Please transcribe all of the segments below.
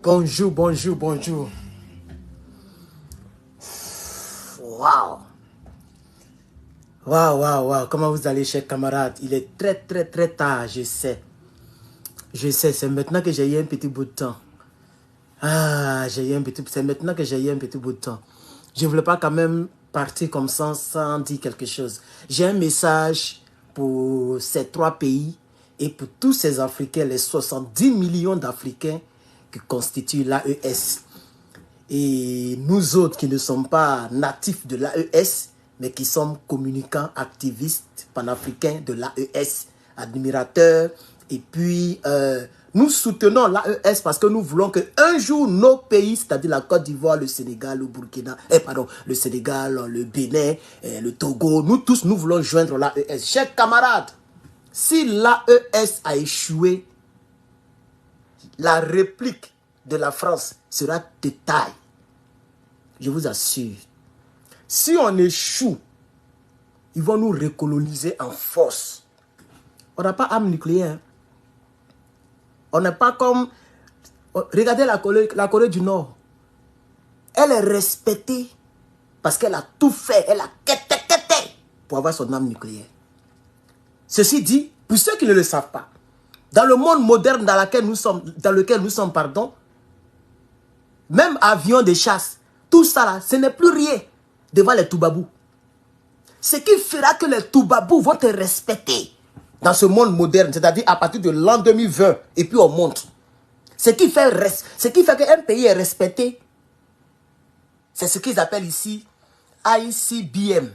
Bonjour, bonjour, bonjour. Waouh. Waouh, waouh, waouh. Comment vous allez, chers camarades? Il est très, très, très tard, je sais. Je sais, c'est maintenant que j'ai eu un petit bout de temps. Ah, c'est maintenant que j'ai eu un petit bout de temps. Je ne voulais pas quand même partir comme ça sans dire quelque chose. J'ai un message pour ces 3 pays et pour tous ces Africains, les 70 millions d'Africains qui constituent l'AES. Et nous autres qui ne sommes pas natifs de l'AES, mais qui sommes communicants, activistes panafricains de l'AES, admirateurs. Et puis, nous soutenons l'AES parce que nous voulons qu'un jour, nos pays, c'est-à-dire la Côte d'Ivoire, le Sénégal, le Burkina, le Sénégal, le Bénin, le Togo, nous tous, nous voulons joindre l'AES. Chers camarades, si l'AES a échoué, la réplique de la France sera de taille. Je vous assure. Si on échoue, ils vont nous recoloniser en force. On n'a pas d'arme nucléaire. On n'est pas comme... Regardez la Corée du Nord. Elle est respectée parce qu'elle a tout fait. Elle a quêté pour avoir son arme nucléaire. Ceci dit, pour ceux qui ne le savent pas, dans le monde moderne dans lequel nous sommes, même avions de chasse, tout ça là, ce n'est plus rien devant les Toubabous. Ce qui fera que les Toubabous vont te respecter dans ce monde moderne, c'est-à-dire à partir de l'an 2020, et puis on monte. Ce qui fait qu'un pays est respecté, c'est ce qu'ils appellent ici ICBM,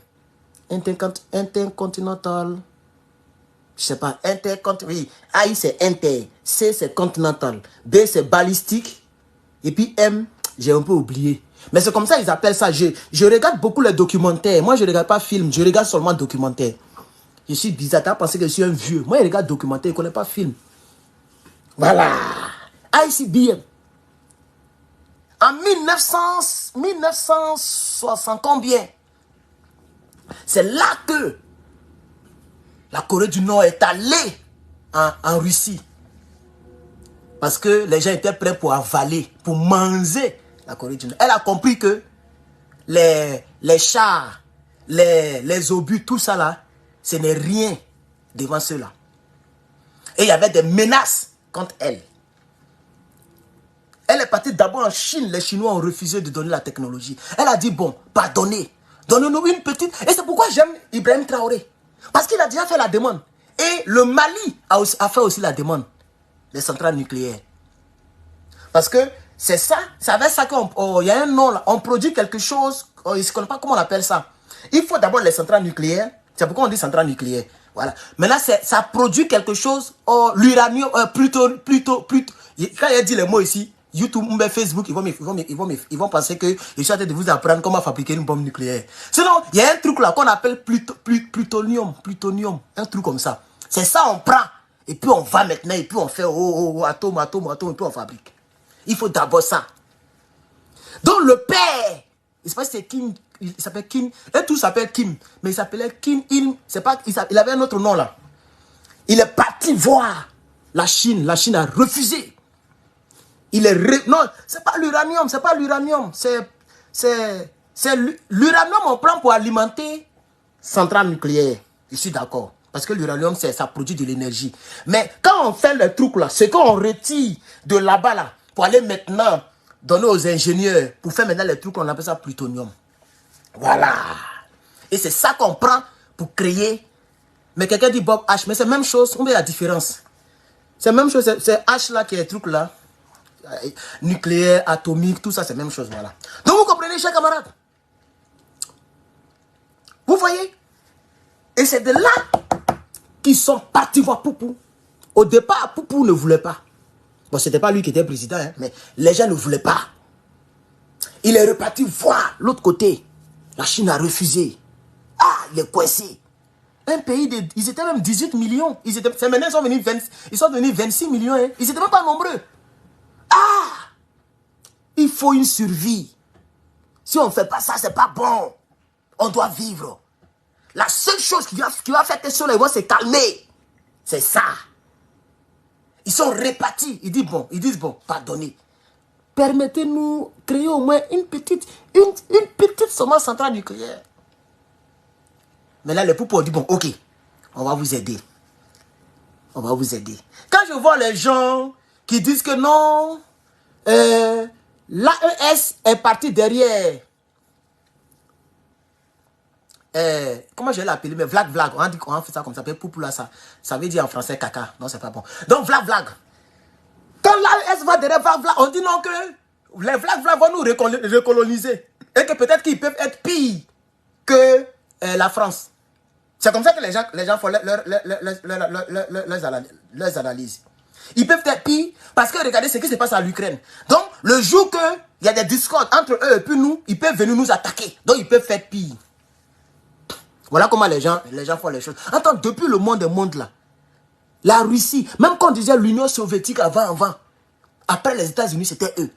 Intercontinental. Je sais pas, oui, I c'est inter, C c'est continental, B c'est balistique, et puis M, j'ai un peu oublié. Mais c'est comme ça ils appellent ça. Je regarde beaucoup les documentaires. Moi, je ne regarde pas film, je regarde seulement documentaires. Je suis bizarre, tu as pensé que je suis un vieux. Moi, je regarde documentaires, je ne connais pas film. Voilà. ICBM. En 1960 combien? C'est là que la Corée du Nord est allée en Russie. Parce que les gens étaient prêts pour avaler, pour manger la Corée du Nord. Elle a compris que les chars, les obus, tout ça là, ce n'est rien devant cela. Et il y avait des menaces contre elle. Elle est partie d'abord en Chine. Les Chinois ont refusé de donner la technologie. Elle a dit, bon, pardonnez. Donnez-nous une petite... Et c'est pourquoi j'aime Ibrahim Traoré. Parce qu'il a déjà fait la demande. Et le Mali a fait aussi la demande. Les centrales nucléaires. Parce que c'est ça, c'est avec ça qu'il y a un nom là. On produit quelque chose, je ne connais pas comment on appelle ça. Il faut d'abord les centrales nucléaires. C'est pourquoi on dit centrales nucléaires. Voilà. Maintenant, ça produit quelque chose, l'uranium, plutôt. Quand il dit les mots ici, YouTube ou Facebook, ils vont penser que je suis en train de vous apprendre comment fabriquer une bombe nucléaire. Sinon, il y a un truc là qu'on appelle plutonium, un truc comme ça. C'est ça, on prend. Et puis on va maintenant, et puis on fait atome, et puis on fabrique. Il faut d'abord ça. Donc le père, il s'appelle Kim, et tout s'appelle Kim, mais il s'appelait Kim Il, il avait un autre nom là. Il est parti voir la Chine a refusé. Non, c'est pas l'uranium, c'est l'uranium on prend pour alimenter centrale nucléaire. Je suis d'accord. Parce que l'uranium, ça produit de l'énergie. Mais quand on fait le truc là, ce qu'on retire de là-bas là, pour aller maintenant donner aux ingénieurs, pour faire maintenant les trucs, on appelle ça plutonium. Voilà. Et c'est ça qu'on prend pour créer. Mais quelqu'un dit Bob H, mais c'est la même chose, on met la différence. C'est la même chose, c'est H là qui est le truc là. Nucléaire, atomique, tout ça, c'est la même chose, voilà. Donc vous comprenez, chers camarades? Vous voyez? Et c'est de là qu'ils sont partis voir Poupou. Au départ, Poupou ne voulait pas. Bon, ce n'était pas lui qui était président, hein, mais les gens ne voulaient pas. Il est reparti voir l'autre côté. La Chine a refusé. Ah, il est coincé. Un pays, ils étaient même 18 millions. Maintenant, ils sont devenus 26 millions. Hein. Ils n'étaient même pas nombreux. Ah, il faut une survie. Si on ne fait pas ça, c'est pas bon. On doit vivre. La seule chose qui va faire que ceux-là vont se calmer, c'est ça. Ils sont répartis. Ils disent bon, pardonnez. permettez-nous de créer au moins une petite semence centrale nucléaire. Mais là, les poupons ont dit, bon, ok, on va vous aider. On va vous aider. Quand je vois les gens qui disent que non, l'AES est parti derrière. Comment je vais l'appeler? Mais Vlag, on dit qu'on fait ça comme ça. Poupou là, ça veut dire en français caca. Non, c'est pas bon. Donc, Vlag. Quand l'AES va derrière Vlag, on dit non que les Vlag vont nous recoloniser. Et que peut-être qu'ils peuvent être pires que la France. C'est comme ça que les gens font leurs analyses. Ils peuvent être pires parce que regardez ce qui se passe en Ukraine. Donc, le jour qu'il y a des discordes entre eux et puis nous, ils peuvent venir nous attaquer. Donc, ils peuvent faire pire. Voilà comment les gens font les choses. Attends, depuis le monde des mondes là, la Russie, même quand on disait l'Union soviétique avant, après les États-Unis, c'était eux.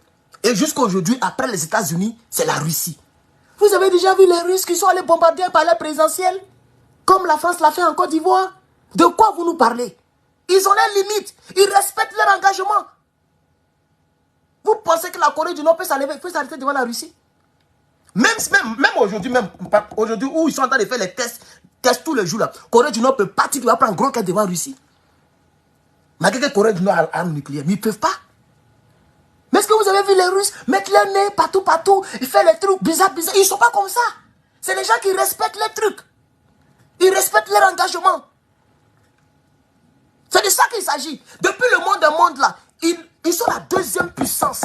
Et jusqu'à aujourd'hui, après les États-Unis, c'est la Russie. Vous avez déjà vu les Russes qui sont allés bombarder un palais présidentiel? Comme la France l'a fait en Côte d'Ivoire. De quoi vous nous parlez? Ils ont leurs limites. Ils respectent leur engagement. Vous pensez que la Corée du Nord peut s'arrêter devant la Russie? Même aujourd'hui où ils sont en train de faire les tests tous les jours là, Corée du Nord peut partir, il va prendre un gros cas devant la Russie. Malgré que Corée du Nord a armes nucléaires, mais ils ne peuvent pas. Mais est-ce que vous avez vu les Russes mettre leur nez partout, ils font les trucs bizarres. Ils ne sont pas comme ça. C'est les gens qui respectent les trucs. Ils respectent leur engagement. C'est de ça qu'il s'agit. Depuis le monde des mondes là, ils sont la deuxième puissance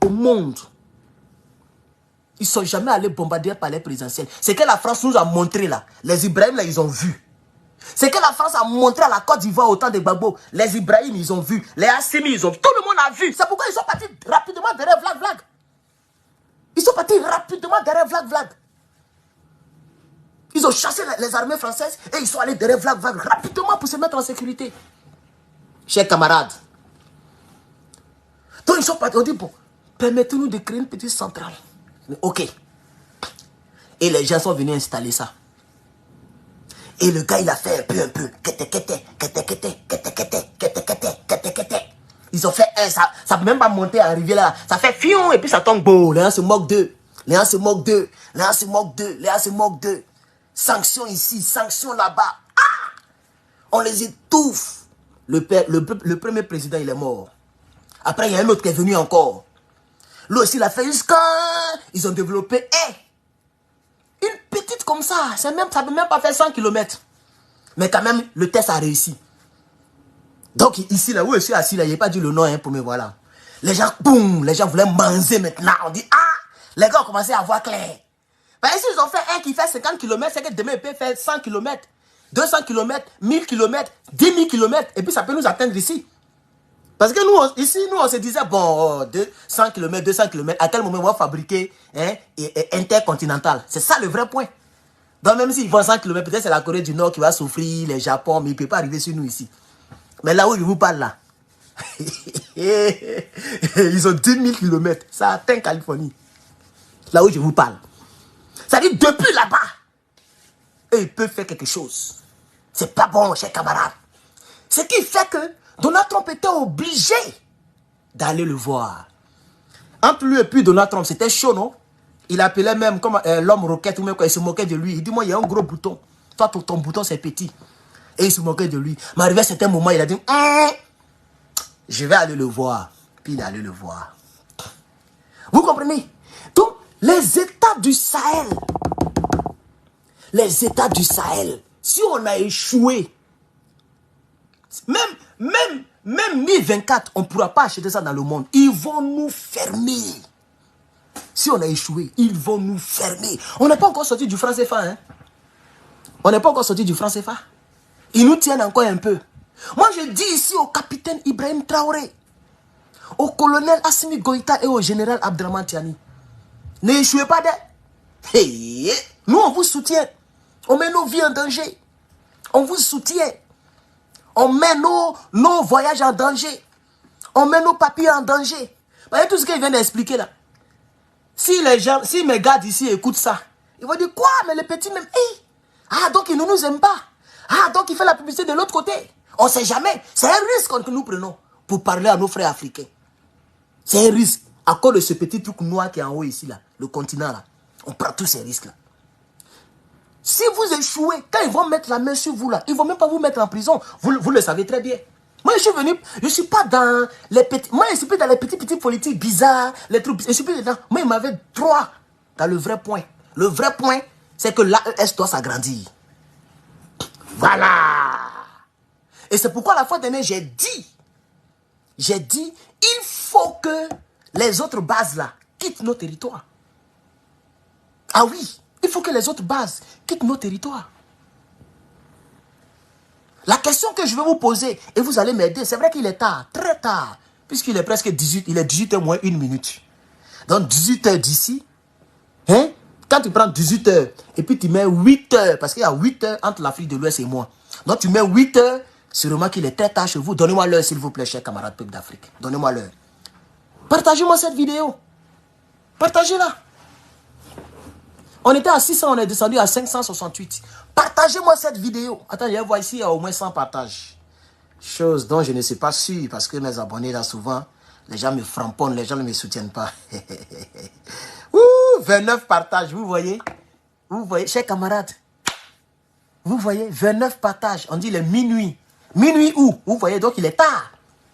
au monde. Ils ne sont jamais allés bombarder un palais présidentiel. C'est que la France nous a montré là. Les Ibrahim là, ils ont vu. C'est que la France a montré à la Côte d'Ivoire au temps de Gbagbo. Les Ibrahim, ils ont vu. Les Assimi, ils ont vu. Tout le monde a vu. C'est pourquoi ils sont partis rapidement derrière Vlag. Ils sont partis rapidement derrière Vlag. Ils ont chassé les armées françaises et ils sont allés derrière Vlag rapidement pour se mettre en sécurité. Chers camarades. Donc ils sont partis. On dit, bon, permettez-nous de créer une petite centrale. Ok. Et les gens sont venus installer ça. Et le gars, il a fait un peu. Ils ont fait un, ça ne peut même pas monter, arriver là. Ça fait fion et puis ça tombe. Bon, les gens se moquent d'eux. Sanctions ici, sanctions là-bas. Ah! On les étouffe. Le premier président, il est mort. Après, il y a un autre qui est venu encore. Lui aussi, il a fait jusqu'à... Ils ont développé une petite comme ça. Ça ne peut même pas faire 100 km. Mais quand même, le test a réussi. Donc, ici, là où je suis assis, là, je n'ai pas dit le nom pour me voir là. Les gens, boum, les gens voulaient manger maintenant. On dit, les gars ont commencé à voir clair. Parce que s'ils ont fait un qui fait 50 km, c'est que demain, ils peuvent faire 100 km, 200 km, 1000 km, 10 000 km, et puis ça peut nous atteindre ici. Parce que nous, ici, on se disait, bon, 100 km, 200 km, à quel moment on va fabriquer intercontinental? C'est ça le vrai point. Donc même s'ils vont 100 km, peut-être c'est la Corée du Nord qui va souffrir, les Japon, mais ils ne peuvent pas arriver sur nous ici. Mais là où je vous parle là, ils ont 10 000 km, ça atteint Californie. Là où je vous parle. C'est-à-dire, depuis là-bas, eux, ils peuvent faire quelque chose. C'est pas bon, chers camarades. Ce qui fait que Donald Trump était obligé d'aller le voir. Entre lui et puis Donald Trump, c'était chaud, non? Il appelait même comme l'homme roquette, ou même quand il se moquait de lui. Il dit, moi, il y a un gros bouton. Toi, ton bouton, c'est petit. Et il se moquait de lui. Mais arrivé à un certain moment, il a dit, je vais aller le voir. Puis il est allé le voir. Vous comprenez? Donc, les États du Sahel, si on a échoué, même 1024, on ne pourra pas acheter ça dans le monde. Ils vont nous fermer. Si on a échoué, ils vont nous fermer. On n'est pas encore sorti du franc CFA. Hein? On n'est pas encore sorti du franc CFA. Ils nous tiennent encore un peu. Moi, je dis ici au capitaine Ibrahim Traoré, au colonel Assimi Goïta et au général Abdraman Tiani, n'échouez pas d'eux. Nous, on vous soutient. On met nos vies en danger. On vous soutient. On met nos voyages en danger. On met nos papiers en danger. Voyez tout ce qu'il vient d'expliquer là. Si mes gars d'ici écoutent ça, ils vont dire quoi? Mais le petit même, donc il ne nous aime pas. Donc il fait la publicité de l'autre côté. On ne sait jamais. C'est un risque que nous prenons pour parler à nos frères africains. C'est un risque. À cause de ce petit truc noir qui est en haut ici, là, le continent, là. On prend tous ces risques-là. Si vous échouez, quand ils vont mettre la main sur vous, là, ils ne vont même pas vous mettre en prison. Vous le savez très bien. Moi, je suis venu, je ne suis pas dans les petits... Moi, je suis plus dans les petites politiques bizarres, les trucs... Je suis plus dedans. Moi, il m'avait droit dans le vrai point. Le vrai point, c'est que l'AES doit s'agrandir. Voilà. Et c'est pourquoi la fois dernière, j'ai dit, il faut que les autres bases là quittent nos territoires. Ah oui, il faut que les autres bases quittent nos territoires. La question que je vais vous poser, et vous allez m'aider, c'est vrai qu'il est tard, très tard, puisqu'il est presque 18, il est 18h moins 1 minute. Donc 18h d'ici, hein? Quand tu prends 18h, et puis tu mets 8h, parce qu'il y a 8h entre l'Afrique de l'Ouest et moi. Donc tu mets 8h, sûrement qu'il est très tard chez vous. Donnez-moi l'heure, s'il vous plaît, chers camarades peuple d'Afrique. Donnez-moi l'heure. Partagez-moi cette vidéo. Partagez-la. On était à 600, on est descendu à 568. Partagez-moi cette vidéo. Attends, je vais voir ici, il y a au moins 100 partages. Chose dont je ne suis pas sûr, parce que mes abonnés, là, souvent, les gens me framponnent, les gens ne me soutiennent pas. Ouh, 29 partages, vous voyez? Vous voyez, chers camarades? Vous voyez, 29 partages. On dit le minuit. Minuit où? Vous voyez, donc il est tard.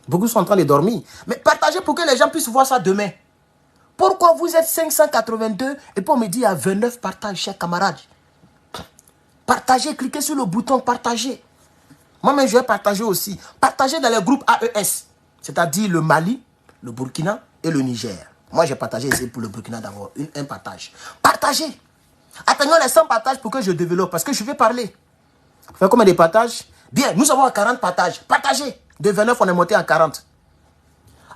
Beaucoup sont en train de dormir. Mais partagez pour que les gens puissent voir ça demain. Pourquoi vous êtes 582 et puis on me dit il y a 29 partages, chers camarades? Partagez, cliquez sur le bouton partager. Moi-même, je vais partager aussi. Partagez dans les groupes AES, c'est-à-dire le Mali, le Burkina et le Niger. Moi, j'ai partagé ici pour le Burkina d'avoir un partage. Partagez. Atteignons les 100 partages pour que je développe, parce que je vais parler. Vous faites combien de partages? Bien, nous avons 40 partages. Partagez. De 29, on est monté à 40.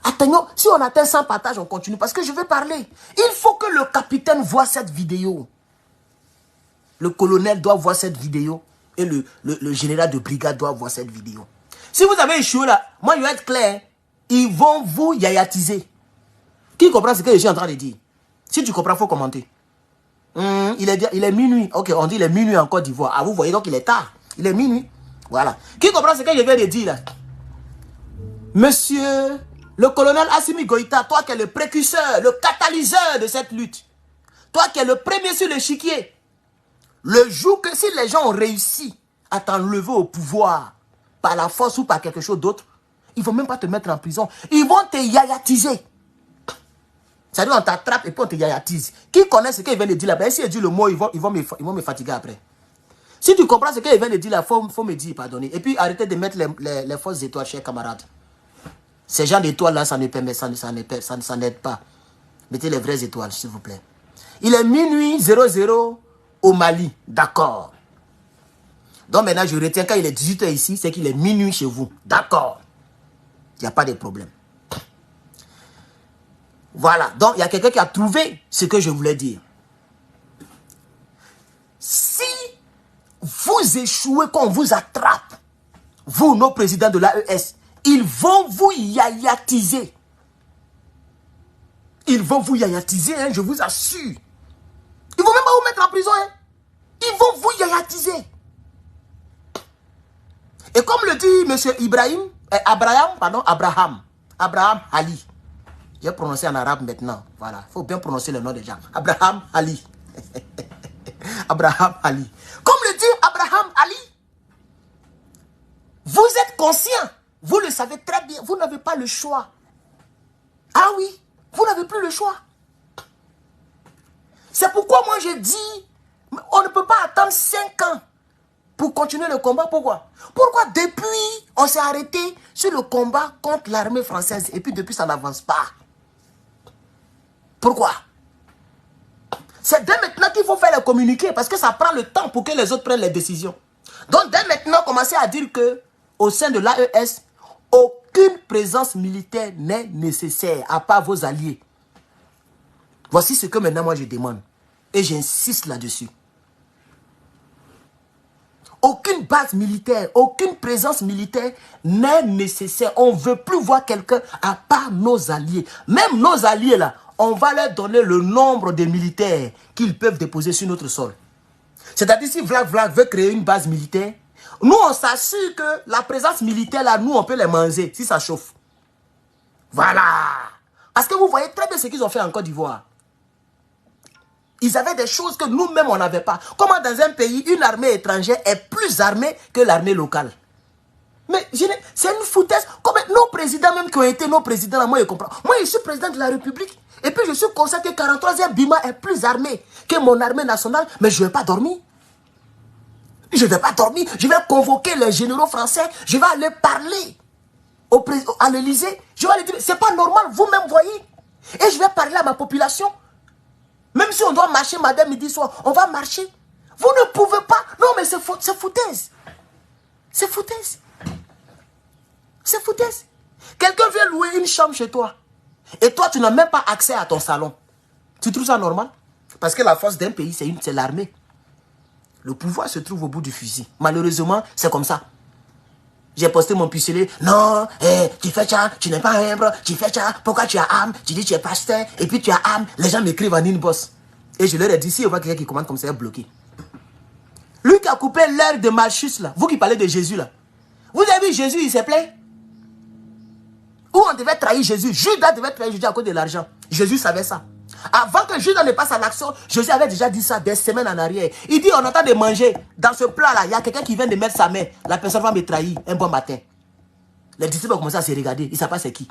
Atteignons, si on atteint 100 partages, on continue, parce que je vais parler. Il faut que le capitaine voit cette vidéo. Le colonel doit voir cette vidéo. Et le général de brigade doit voir cette vidéo. Si vous avez échoué là, moi je vais être clair, ils vont vous yayatiser. Qui comprend ce que je suis en train de dire? Si tu comprends, il faut commenter. Il est minuit. Ok, on dit il est minuit en Côte d'Ivoire. Ah, vous voyez donc il est tard. Il est minuit. Voilà. Qui comprend ce que je viens de dire là? Monsieur le colonel Assimi Goïta, toi qui es le précurseur, le catalyseur de cette lutte. Toi qui es le premier sur l'échiquier. Le jour que si les gens ont réussi à t'enlever au pouvoir par la force ou par quelque chose d'autre, ils ne vont même pas te mettre en prison. Ils vont te yayatiser. C'est-à-dire on t'attrape et puis on te yayatise. Qui connaît ce qu'il vient de dire là? Si il dit le mot, ils vont me fatiguer après. Si tu comprends ce qu'il vient de dire là, il faut me dire pardonner. Et puis arrêtez de mettre les fausses étoiles, chers camarades. Ces gens d'étoiles là, ça ne permet, ça n'aide pas. Mettez les vraies étoiles, s'il vous plaît. Il est minuit 00 au Mali. D'accord. Donc maintenant, je retiens quand il est 18h ici, c'est qu'il est minuit chez vous. D'accord. Il n'y a pas de problème. Voilà. Donc, il y a quelqu'un qui a trouvé ce que je voulais dire. Si vous échouez quand on vous attrape, vous, nos présidents de l'AES, ils vont vous yayatiser. Ils vont vous yayatiser, hein, je vous assure. Ils ne vont même pas vous mettre en prison. Hein. Ils vont vous yayatiser. Et comme le dit M. Abraham Ali. Je vais prononcer en arabe maintenant. Voilà. Il faut bien prononcer le nom des gens. Abraham Ali. Abraham Ali. Comme le dit Abraham Ali, vous êtes conscient. Vous le savez très bien. Vous n'avez pas le choix. Ah oui, vous n'avez plus le choix. C'est pourquoi moi je dis, on ne peut pas attendre 5 ans pour continuer le combat. Pourquoi? Pourquoi depuis, on s'est arrêté sur le combat contre l'armée française et puis depuis, ça n'avance pas? Pourquoi? C'est dès maintenant qu'il faut faire les communiqués parce que ça prend le temps pour que les autres prennent les décisions. Donc dès maintenant, commencez à dire que au sein de l'AES, aucune présence militaire n'est nécessaire à part vos alliés. Voici ce que maintenant moi je demande. Et j'insiste là-dessus. Aucune base militaire, aucune présence militaire n'est nécessaire. On ne veut plus voir quelqu'un à part nos alliés. Même nos alliés là, on va leur donner le nombre de militaires qu'ils peuvent déposer sur notre sol. C'est-à-dire si Vlad veut créer une base militaire, nous on s'assure que la présence militaire là, nous on peut les manger si ça chauffe. Voilà. Parce que vous voyez très bien ce qu'ils ont fait en Côte d'Ivoire. Ils avaient des choses que nous-mêmes, on n'avait pas. Comment dans un pays, une armée étrangère est plus armée que l'armée locale? Mais c'est une foutaise. Comme nos présidents même qui ont été nos présidents, là, moi je comprends. Moi je suis président de la République. Et puis je suis conscient que 43e Bima est plus armé que mon armée nationale. Mais je ne vais pas dormir. Je ne vais pas dormir. Je vais convoquer les généraux français. Je vais aller parler à l'Élysée. Je vais aller dire, c'est pas normal, vous-même voyez. Et je vais parler à ma population. Même si on doit marcher matin, midi, soir, on va marcher. Vous ne pouvez pas. Non, mais c'est foutaise. C'est foutaise. C'est foutaise. Quelqu'un vient louer une chambre chez toi. Et toi, tu n'as même pas accès à ton salon. Tu trouves ça normal? Parce que la force d'un pays, c'est l'armée. Le pouvoir se trouve au bout du fusil. Malheureusement, c'est comme ça. J'ai posté mon pistolet. Non, tu fais ça, tu n'es pas un bro, tu fais ça, pourquoi tu as âme? Tu dis tu es pasteur, et puis tu as âme. Les gens m'écrivent en inbox. Et je leur ai dit, si on voit quelqu'un qui commande comme ça, il est bloqué. Lui qui a coupé l'heure de Malchus, là, vous qui parlez de Jésus, là. Vous avez vu Jésus, il s'est plaint? Où on devait trahir Jésus? Judas devait trahir Jésus à cause de l'argent. Jésus savait ça. Avant que Judas ne passe à l'action, Jésus avait déjà dit ça des semaines en arrière. Il dit, on attend de manger. Dans ce plat-là, il y a quelqu'un qui vient de mettre sa main. La personne va me trahir un bon matin. Les disciples ont commencé à se regarder. Ils ne savent pas c'est qui.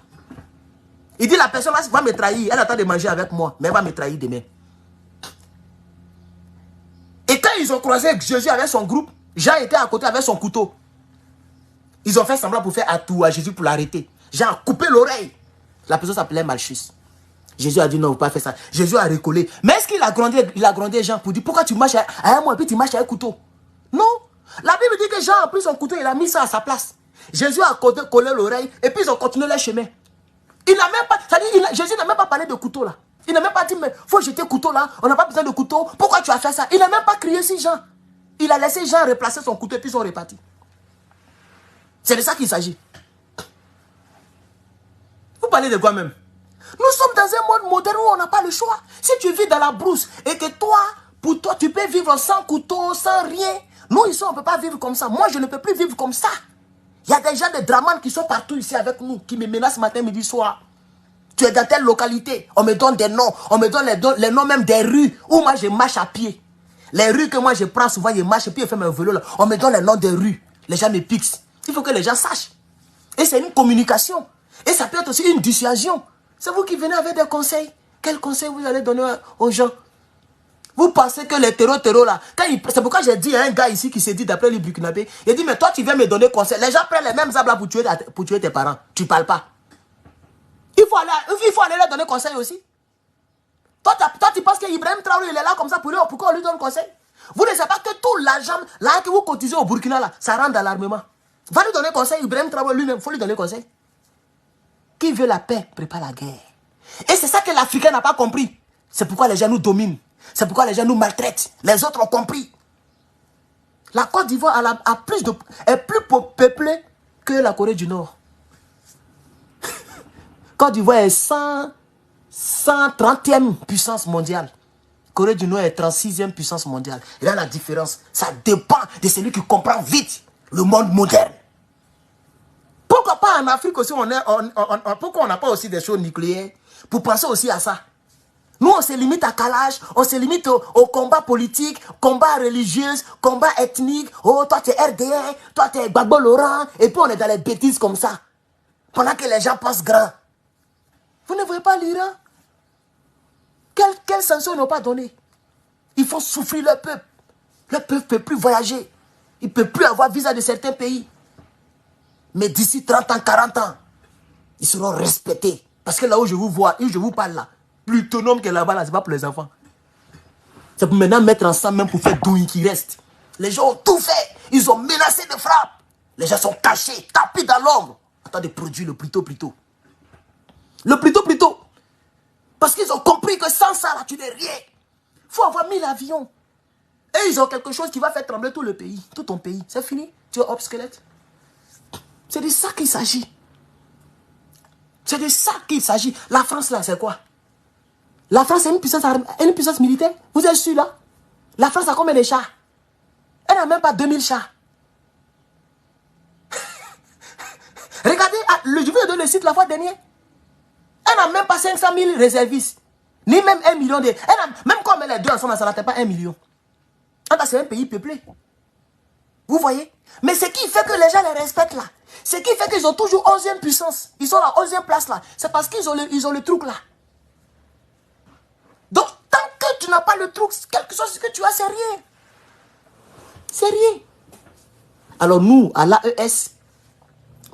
Il dit, la personne va me trahir. Elle attend de manger avec moi, mais elle va me trahir demain. Et quand ils ont croisé Jésus avec son groupe, Jean était à côté avec son couteau. Ils ont fait semblant pour faire atout à Jésus pour l'arrêter. Jean a coupé l'oreille. La personne s'appelait Malchus. Jésus a dit non, vous ne pouvez pas faire ça. Jésus a recollé. Mais est-ce qu'il a grondé Jean pour dire pourquoi tu marches à moi et puis tu marches avec un couteau? Non. La Bible dit que Jean a pris son couteau et il a mis ça à sa place. Jésus a collé l'oreille et puis ils ont continué leur chemin. Il n'a même pas, Jésus n'a même pas parlé de couteau là. Il n'a même pas dit mais il faut jeter couteau là. On n'a pas besoin de couteau. Pourquoi tu as fait ça? Il n'a même pas crié sur Jean. Il a laissé Jean replacer son couteau et puis ils sont repartis. C'est de ça qu'il s'agit. Vous parlez de quoi même? Nous sommes dans un monde moderne où on n'a pas le choix. Si tu vis dans la brousse et que toi, pour toi, tu peux vivre sans couteau, sans rien. Nous, ici, on ne peut pas vivre comme ça. Moi, je ne peux plus vivre comme ça. Il y a des gens de Draman qui sont partout ici avec nous, qui me menacent matin, midi, soir. Tu es dans telle localité, on me donne des noms, on me donne les noms même des rues où moi je marche à pied. Les rues que moi je prends souvent, je marche et puis je fais mon vélo là. On me donne les noms des rues. Les gens me piquent. Il faut que les gens sachent. Et c'est une communication. Et ça peut être aussi une dissuasion. C'est vous qui venez avec des conseils. Quels conseils vous allez donner aux gens? Vous pensez que les terreaux là, c'est pourquoi j'ai dit à un gars ici qui s'est dit d'après les Burkinabés, il dit mais toi tu viens me donner conseil. Les gens prennent les mêmes arbres là pour tuer tes parents. Tu ne parles pas. Il faut aller leur donner conseil aussi. Toi tu penses qu'Ibrahim Traoré il est là comme ça pourquoi on lui donne conseil? Vous ne savez pas que tout l'argent là que vous cotisez au Burkina là, ça rentre dans l'armement. Va lui donner conseil, Ibrahim Traoré lui-même, il faut lui donner conseil. Qui veut la paix, prépare la guerre. Et c'est ça que l'Africain n'a pas compris. C'est pourquoi les gens nous dominent. C'est pourquoi les gens nous maltraitent. Les autres ont compris. La Côte d'Ivoire est plus peuplée que la Corée du Nord. Côte d'Ivoire est 130e puissance mondiale. Corée du Nord est 36e puissance mondiale. Et là, la différence, ça dépend de celui qui comprend vite le monde moderne. Pourquoi pas en Afrique aussi, pourquoi on n'a pas aussi des choses nucléaires pour penser aussi à ça? Nous, on se limite à calage, on se limite au combat politique, combat religieux, combat ethnique. Oh, toi, tu es RDR, toi, tu es Gbagbo Laurent. Et puis, on est dans les bêtises comme ça. Pendant que les gens pensent grand. Vous ne voyez pas l'Iran? Quelles sanctions ils n'ont pas donné? Il faut souffrir le peuple. Le peuple ne peut plus voyager. Il ne peut plus avoir visa de certains pays. Mais d'ici 30 ans, 40 ans, ils seront respectés. Parce que là où je vous vois, où je vous parle là, plus autonome que là-bas, là, ce n'est pas pour les enfants. C'est pour maintenant mettre ensemble, même pour faire douille qui reste. Les gens ont tout fait. Ils ont menacé de frappe. Les gens sont cachés, tapis dans l'ombre. En train de produire le plus tôt. Le plus tôt. Parce qu'ils ont compris que sans ça, là, tu n'es rien. Il faut avoir 1000 avions. Et ils ont quelque chose qui va faire trembler tout le pays. Tout ton pays. C'est fini. Tu es obsquelette. C'est de ça qu'il s'agit. C'est de ça qu'il s'agit. La France, là, c'est quoi? La France est une puissance militaire. Vous êtes sûr, là? La France a combien de chars? Elle n'a même pas 2000 chars. Regardez, je vous ai donné le site la fois dernière. Elle n'a même pas 500 000 réservistes. Ni même 1 million de... Même quand on met les deux ensemble, ça n'atteint pas 1 million. C'est un pays peuplé. Vous voyez? Mais ce qui fait que les gens les respectent là, ce qui fait qu'ils ont toujours 11e puissance, ils sont à la 11e place là, c'est parce qu'ils ont le truc là. Donc, tant que tu n'as pas le truc, quelque chose que tu as, c'est rien. C'est rien. Alors nous, à l'AES,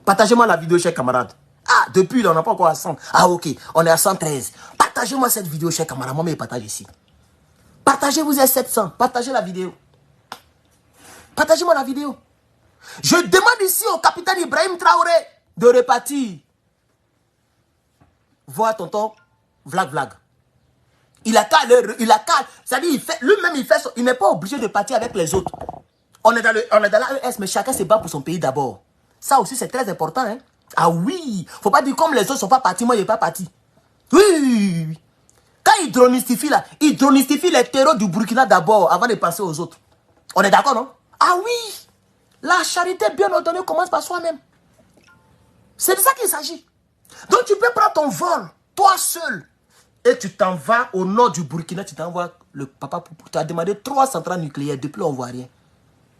partagez-moi la vidéo, chers camarades. Ah, depuis là, on n'a pas encore à 100. Ah, ok, on est à 113. Partagez-moi cette vidéo, chers camarades. Moi, je partage ici. Partagez, vous êtes 700. Partagez la vidéo. Partagez-moi la vidéo. Je demande ici au capitaine Ibrahim Traoré de repartir. Voir tonton Vlag Vlag. Il a qu'à, c'est-à-dire, lui-même, il n'est pas obligé de partir avec les autres. On est dans l'AES, mais chacun se bat pour son pays d'abord. Ça aussi, c'est très important. Hein? Ah oui, faut pas dire comme les autres ne sont pas partis, moi, je n'ai pas parti. Oui. Quand il dronistifie là, il dronistifie les terreaux du Burkina d'abord, avant de penser aux autres. On est d'accord, non? Ah oui, la charité bien ordonnée commence par soi-même. C'est de ça qu'il s'agit. Donc tu peux prendre ton vol, toi seul, et tu t'en vas au nord du Burkina, tu t'envoies le papa pour tu as demandé 3 centrales nucléaires, depuis on ne voit rien.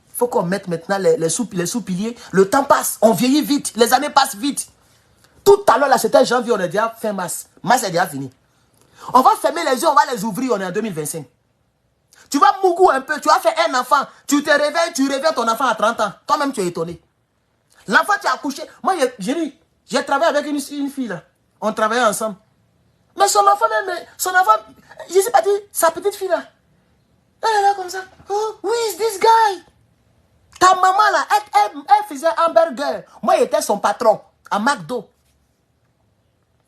Il faut qu'on mette maintenant les sous-piliers. Le temps passe, on vieillit vite, les années passent vite. Tout à l'heure, là, c'était janvier, on est déjà fin mars. Mars est déjà fini. On va fermer les yeux, on va les ouvrir, on est en 2025. Tu vas mougou un peu, tu as fait un enfant, tu te réveilles, tu réveilles ton enfant à 30 ans. Toi-même, tu es étonné. L'enfant, tu as accouché. Moi, j'ai travaillé avec une fille, là. On travaillait ensemble. Mais son enfant, je sais pas dire, sa petite fille, là. Elle est là comme ça. Oh, who is this guy? Ta maman, là, elle faisait un hamburger. Moi, j'étais son patron, à McDo.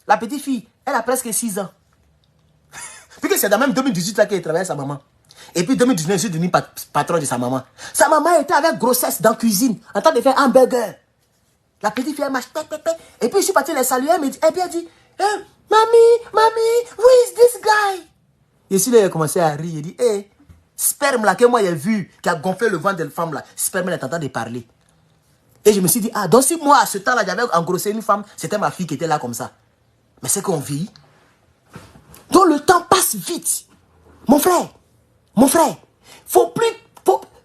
La petite fille, elle a presque 6 ans. Puis que c'est dans même 2018 là qu'elle travaillait avec sa maman. Et puis 2019, je suis devenu patron de sa maman. Sa maman était avec grossesse dans la cuisine, en train de faire un hamburger. La petite fille, elle marche, et puis je suis parti les saluer, elle me dit, elle dit, hey, mamie, who is this guy? Et ici, là, il a commencé à rire, il dit, hey, sperme là que moi j'ai vu, qui a gonflé le ventre de la femme là, sperme est en train de parler. Et je me suis dit, ah, donc si moi à ce temps là, j'avais engrossé une femme, c'était ma fille qui était là comme ça. Mais c'est qu'on vit. Donc le temps passe vite. Mon frère,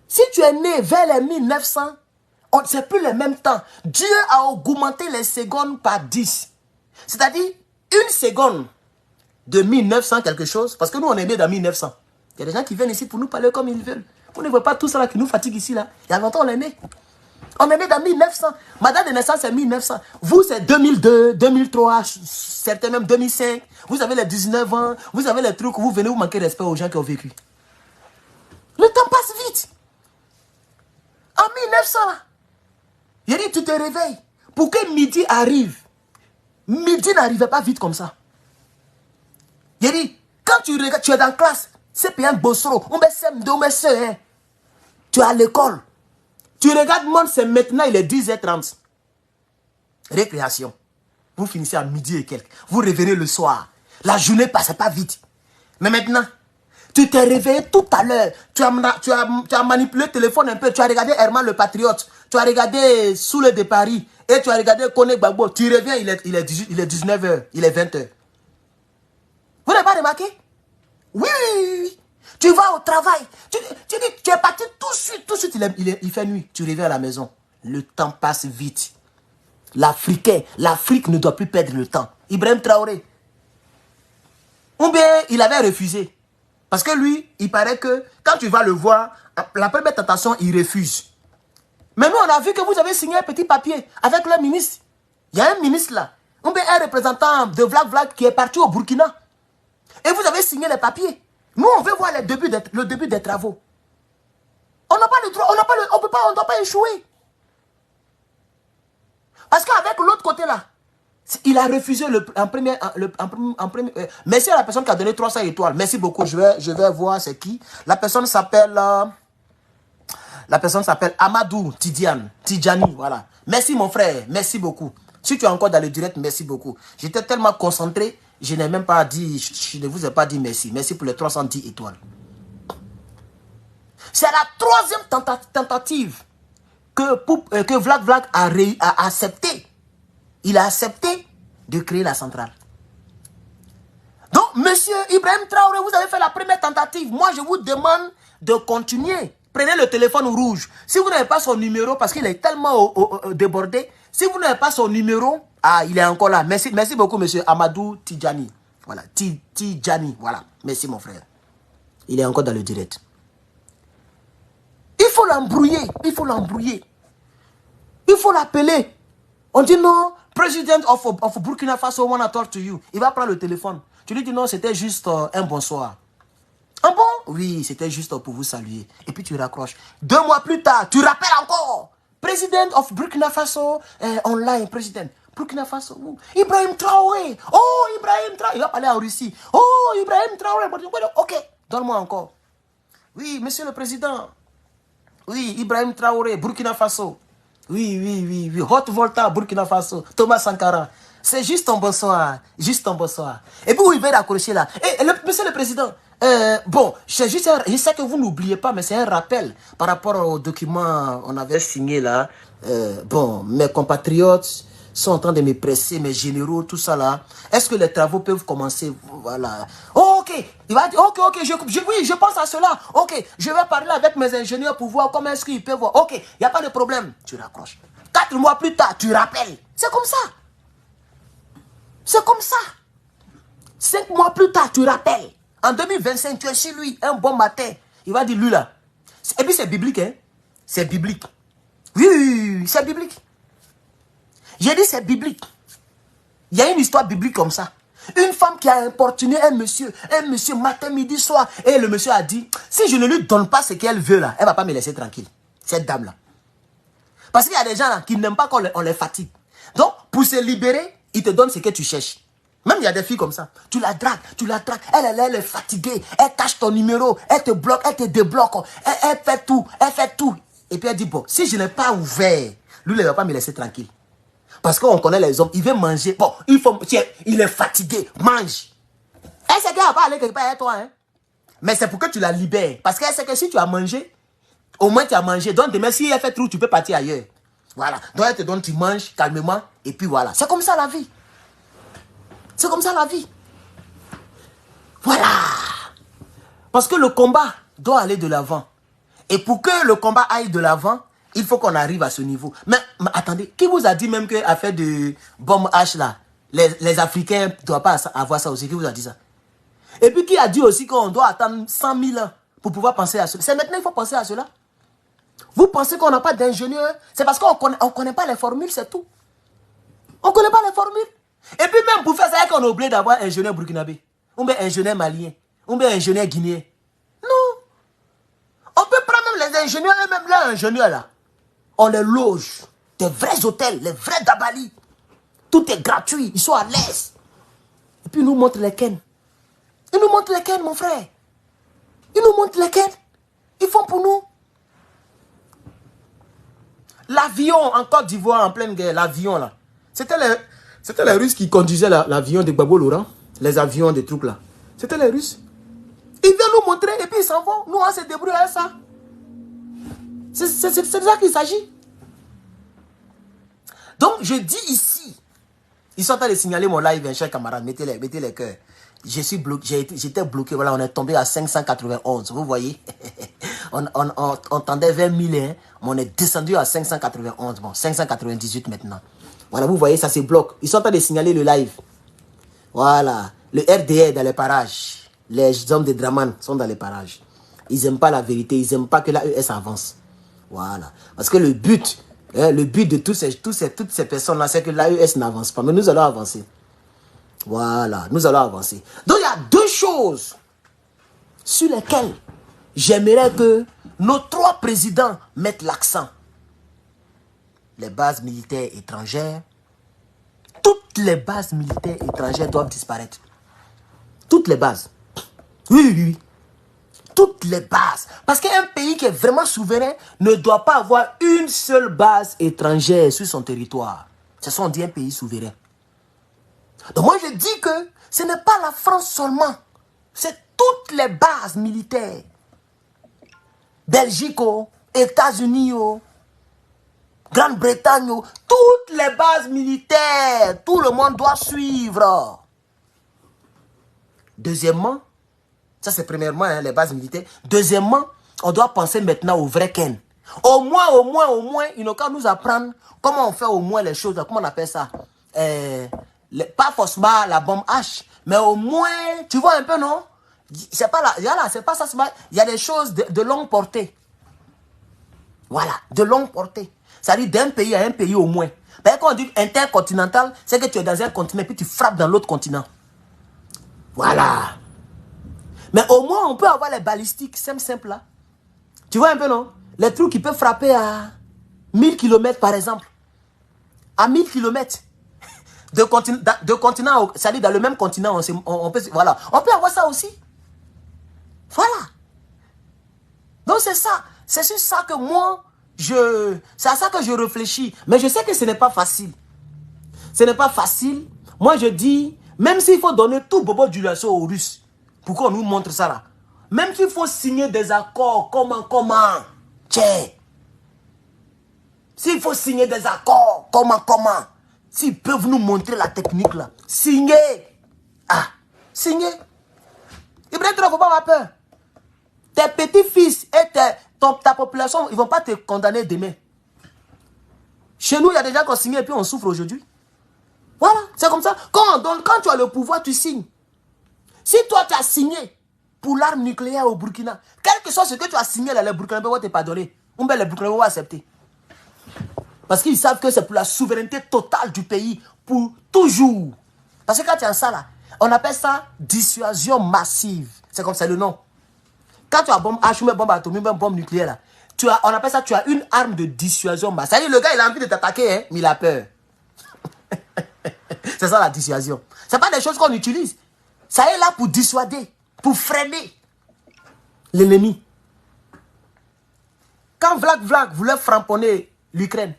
si tu es né vers les 1900, c'est plus le même temps. Dieu a augmenté les secondes par 10. C'est-à-dire, une seconde de 1900 quelque chose, parce que nous on est né dans 1900. Il y a des gens qui viennent ici pour nous parler comme ils veulent. Vous ne voyez pas tout ça qui nous fatigue ici là. Il y a longtemps on est né. On est né dans 1900. Ma date de naissance c'est 1900. Vous c'est 2002, 2003, certains même 2005. Vous avez les 19 ans. Vous avez les trucs où vous venez vous manquer respect aux gens qui ont vécu. Le temps passe vite. En 1900 là. Il dit tu te réveilles. Pour que midi arrive. Midi n'arrivait pas vite comme ça. Il dit quand tu regardes, tu es dans la classe. C'est bien bossero. On met SEM2, on met CE1. Tu es à l'école. Tu regardes monde, c'est maintenant, il est 10h30. Récréation. Vous finissez à midi et quelques. Vous revenez le soir. La journée passe pas vite. Mais maintenant, tu t'es réveillé tout à l'heure. Tu as manipulé le téléphone un peu. Tu as regardé Herman le Patriote. Tu as regardé Soule de Paris. Et tu as regardé Kone Gbagbo. Tu reviens, il est 19h. Il est 20h. Vous n'avez pas remarqué? Oui. Tu vas au travail. Tu es parti tout de suite, il fait nuit. Tu reviens à la maison. Le temps passe vite. L'Afrique ne doit plus perdre le temps. Ibrahim Traoré. Ou bien il avait refusé. Parce que lui, il paraît que quand tu vas le voir, la première tentation, il refuse. Mais nous, on a vu que vous avez signé un petit papier avec le ministre. Il y a un ministre là. Ou bien un représentant de Vlag Vlag qui est parti au Burkina. Et vous avez signé les papiers. Nous, on veut voir le début des travaux. On n'a pas le droit, on ne doit pas échouer. Parce qu'avec l'autre côté là, il a refusé en premier. Merci à la personne qui a donné 300 étoiles. Merci beaucoup. Je vais voir c'est qui. La personne s'appelle Amadou Tidjani. Voilà. Merci mon frère. Merci beaucoup. Si tu es encore dans le direct, merci beaucoup. J'étais tellement concentré. Je n'ai même pas dit, je ne vous ai pas dit merci. Merci pour les 310 étoiles. C'est la 3e tentative que Vlag Vlag a accepté. Il a accepté de créer la centrale. monsieur Ibrahim Traoré, vous avez fait la première tentative. Moi, je vous demande de continuer. Prenez le téléphone rouge. Si vous n'avez pas son numéro, parce qu'il est tellement débordé, si vous n'avez pas son numéro, ah, il est encore là. Merci, merci beaucoup, monsieur Amadou Tidjani. Voilà, Tidjani, voilà. Merci, mon frère. Il est encore dans le direct. Il faut l'embrouiller, il faut l'embrouiller. Il faut l'appeler. On dit non, President of Burkina Faso wanna talk to you. Il va prendre le téléphone. Tu lui dis non, c'était juste un bonsoir. Ah bon? Oui, c'était juste pour vous saluer. Et puis tu raccroches. 2 mois plus tard, tu rappelles encore. President of Burkina Faso, online, président. Burkina Faso, Ibrahim Traoré. Oh, Ibrahim Traoré. Il va parler en Russie. Oh, Ibrahim Traoré. Ok, donne-moi encore. Oui, monsieur le président. Oui, Ibrahim Traoré, Burkina Faso. Oui. Hot Volta, Burkina Faso. Thomas Sankara. C'est juste un bonsoir. Juste un bonsoir. Et puis, il va raccrocher là. Monsieur le président, bon, je sais que vous n'oubliez pas, mais c'est un rappel par rapport au document qu'on avait signé là. Bon, mes compatriotes sont en train de me presser, mes généraux, tout ça là. Est-ce que les travaux peuvent commencer? Voilà. Oh, ok. Il va dire, ok, oui, je pense à cela. Ok, je vais parler avec mes ingénieurs pour voir comment est-ce qu'ils peuvent voir. Ok, il n'y a pas de problème. Tu raccroches. 4 mois plus tard, tu rappelles. C'est comme ça. C'est comme ça. 5 mois plus tard, tu rappelles. En 2025, tu es chez lui, un bon matin. Il va dire, lui là. Et puis c'est biblique, hein. C'est biblique. Oui, c'est biblique. J'ai dit c'est biblique. Il y a une histoire biblique comme ça. Une femme qui a importuné un monsieur matin, midi, soir. Et le monsieur a dit, si je ne lui donne pas ce qu'elle veut là, elle ne va pas me laisser tranquille. Cette dame là. Parce qu'il y a des gens là qui n'aiment pas qu'on les fatigue. Donc, pour se libérer, ils te donnent ce que tu cherches. Même il y a des filles comme ça. Tu la dragues. Elle est fatiguée. Elle cache ton numéro. Elle te bloque, elle te débloque. Elle fait tout. Et puis elle dit, bon, si je n'ai pas ouvert, lui, il ne va pas me laisser tranquille. Parce qu'on connaît les hommes, il veut manger. Bon, il est fatigué, mange. Elle sait qu'elle va pas aller quelque part avec toi. Hein? Mais c'est pour que tu la libères. Parce qu'elle sait que si tu as mangé, au moins tu as mangé. Donc demain, si elle fait trop, tu peux partir ailleurs. Voilà. Donc elle te donne, tu manges calmement. Et puis voilà. C'est comme ça la vie. C'est comme ça la vie. Voilà. Parce que le combat doit aller de l'avant. Et pour que le combat aille de l'avant, il faut qu'on arrive à ce niveau. Mais attendez, qui vous a dit même qu'à faire de bombe H là, les Africains ne doivent pas avoir ça aussi? Qui vous a dit ça? Et puis qui a dit aussi qu'on doit attendre 100 000 ans pour pouvoir penser à cela? C'est maintenant qu'il faut penser à cela. Vous pensez qu'on n'a pas d'ingénieur? C'est parce qu'on ne connaît pas les formules, c'est tout. On ne connaît pas les formules. Et puis même pour faire ça, qu'on a oublié d'avoir un ingénieur burkinabé, ou bien un ingénieur malien, ou bien un ingénieur guinéen. Non. On peut prendre même les ingénieurs, et même là, ingénieurs là. On les loge. Des vrais hôtels, les vrais Dabali. Tout est gratuit, ils sont à l'aise. Et puis ils nous montrent lesquels. Ils nous montrent lesquels, mon frère. Ils nous montrent lesquels. Ils font pour nous. L'avion en Côte d'Ivoire, en pleine guerre, l'avion là. C'était les Russes qui conduisaient l'avion de Gbagbo Laurent. Les avions, des trucs là. C'était les Russes. Ils viennent nous montrer et puis ils s'en vont. Nous, on se débrouille avec ça. C'est de ça qu'il s'agit. Donc, je dis ici, ils sont en train de signaler mon live, chers camarades, mettez les cœurs. J'étais bloqué, voilà, on est tombé à 591, vous voyez. on tendait vers 1000, hein, mais on est descendu à 591, bon, 598 maintenant. Voilà, vous voyez, ça se bloque. Ils sont en train de signaler le live. Voilà, le RDR dans les parages. Les hommes de Draman sont dans les parages. Ils n'aiment pas la vérité, ils n'aiment pas que l'AES avance. Voilà, parce que le but de toutes ces personnes-là, c'est que l'AES n'avance pas. Mais nous allons avancer. Voilà, nous allons avancer. Donc, il y a 2 choses sur lesquelles j'aimerais que nos 3 présidents mettent l'accent. Les bases militaires étrangères. Toutes les bases militaires étrangères doivent disparaître. Toutes les bases. Oui. Toutes les bases. Parce qu'un pays qui est vraiment souverain ne doit pas avoir une seule base étrangère sur son territoire. Ce sont dit un pays souverain. Donc moi je dis que ce n'est pas la France seulement. C'est toutes les bases militaires. Belgique, États-Unis, Grande-Bretagne, toutes les bases militaires. Tout le monde doit suivre. Deuxièmement, ça c'est premièrement hein, les bases militaires. Deuxièmement, on doit penser maintenant au vrai Ken. Au moins, ils n'ont qu'à nous apprendre comment on fait au moins les choses. Comment on appelle ça? Pas forcément la bombe H, mais au moins, tu vois un peu, non? C'est pas là, c'est pas ça. Il y a des choses de longue portée. Voilà, de longue portée. Ça dit d'un pays à un pays au moins. Ben, quand on dit intercontinental, c'est que tu es dans un continent et puis tu frappes dans l'autre continent. Voilà. Mais au moins, on peut avoir les balistiques, simple là. Tu vois un peu, non? Les trucs qui peuvent frapper à 1000 km par exemple. À 1000 km. De continent, ça dit dans le même continent, on peut, voilà. On peut avoir ça aussi. Voilà. Donc c'est ça. C'est sur ça que moi, c'est à ça que je réfléchis. Mais je sais que ce n'est pas facile. Ce n'est pas facile. Moi je dis, même s'il faut donner tout bobo du lasso aux Russes, pour qu'on nous montre ça là. Même s'il faut signer des accords, comment. Tiens. S'il faut signer des accords, comment. S'ils peuvent nous montrer la technique là. Signer. Ah, signer. Ibrahim, il ne faut pas avoir peur. Tes petits-fils et ta population, ils ne vont pas te condamner demain. Chez nous, il y a des gens qui ont signé et puis on souffre aujourd'hui. Voilà, c'est comme ça. Quand tu as le pouvoir, tu signes. Si toi, tu as signé pour l'arme nucléaire au Burkina, quel que soit ce que tu as signé, là, les Burkinabés vont te pardonner. Ou bien les Burkinabés vont accepter. Parce qu'ils savent que c'est pour la souveraineté totale du pays, pour toujours. Parce que quand tu as ça là, on appelle ça dissuasion massive. C'est comme ça le nom. Quand tu as bombe H, ou bombe atomique, ou bombe nucléaire là, on appelle ça, tu as une arme de dissuasion massive. C'est-à-dire le gars il a envie de t'attaquer, hein, mais il a peur. C'est ça la dissuasion. Ce n'est pas des choses qu'on utilise. Ça est là pour dissuader, pour freiner l'ennemi. Quand Vlad voulait framponner l'Ukraine,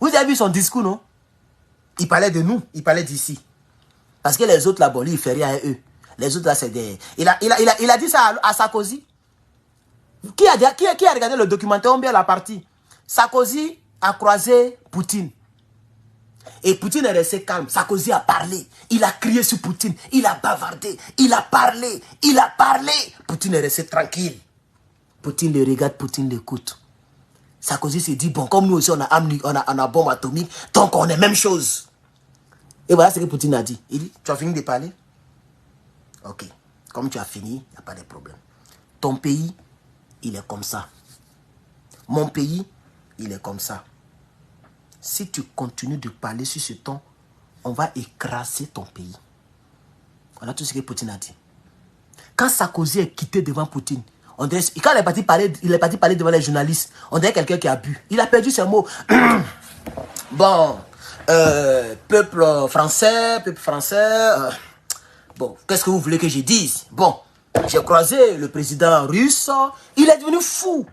vous avez vu son discours, non? Il parlait de nous, il parlait d'ici. Parce que les autres là, bon, lui, il ne fait rien à eux. Les autres là, c'est des... Il a dit ça à Sarkozy. Qui a regardé le documentaire, ou bien la partie? Sarkozy a croisé Poutine. Et Poutine est resté calme. Sarkozy a parlé. Il a crié sur Poutine. Il a bavardé. Il a parlé. Poutine est resté tranquille. Poutine le regarde, Poutine l'écoute. Sarkozy s'est dit, bon, comme nous aussi on a bombe atomique, donc on est même chose. Et voilà ce que Poutine a dit. Il dit, tu as fini de parler? Ok. Comme tu as fini, il n'y a pas de problème. Ton pays, il est comme ça. Mon pays, il est comme ça. Si tu continues de parler sur ce ton, on va écraser ton pays. Voilà tout ce que Poutine a dit. Quand Sarkozy est quitté devant Poutine, quand il est parti parler devant les journalistes, on dirait quelqu'un qui a bu. Il a perdu ses mots. Bon, peuple français, bon, qu'est-ce que vous voulez que je dise? Bon, j'ai croisé le président russe, il est devenu fou.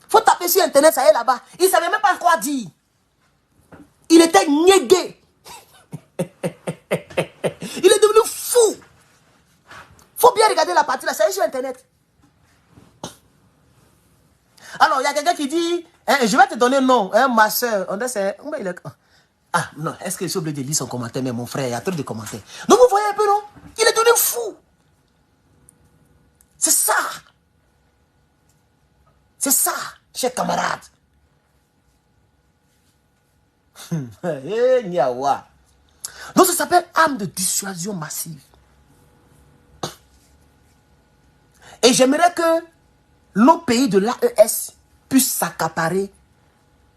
Faut taper sur internet, ça y est là-bas. Il ne savait même pas quoi dire. Il était niégué. Il est devenu fou. Faut bien regarder la partie là, ça y est sur internet. Alors, il y a quelqu'un qui dit, hein, je vais te donner un nom, hein, ma soeur. Ah, non, est-ce que je suis obligé de lire son commentaire, mais mon frère, il y a trop de commentaires. Donc, vous voyez un peu, non? Il est devenu fou. C'est ça. C'est ça, chers camarades. Donc, ça s'appelle arme de dissuasion massive. Et j'aimerais que nos pays de l'AES puissent s'accaparer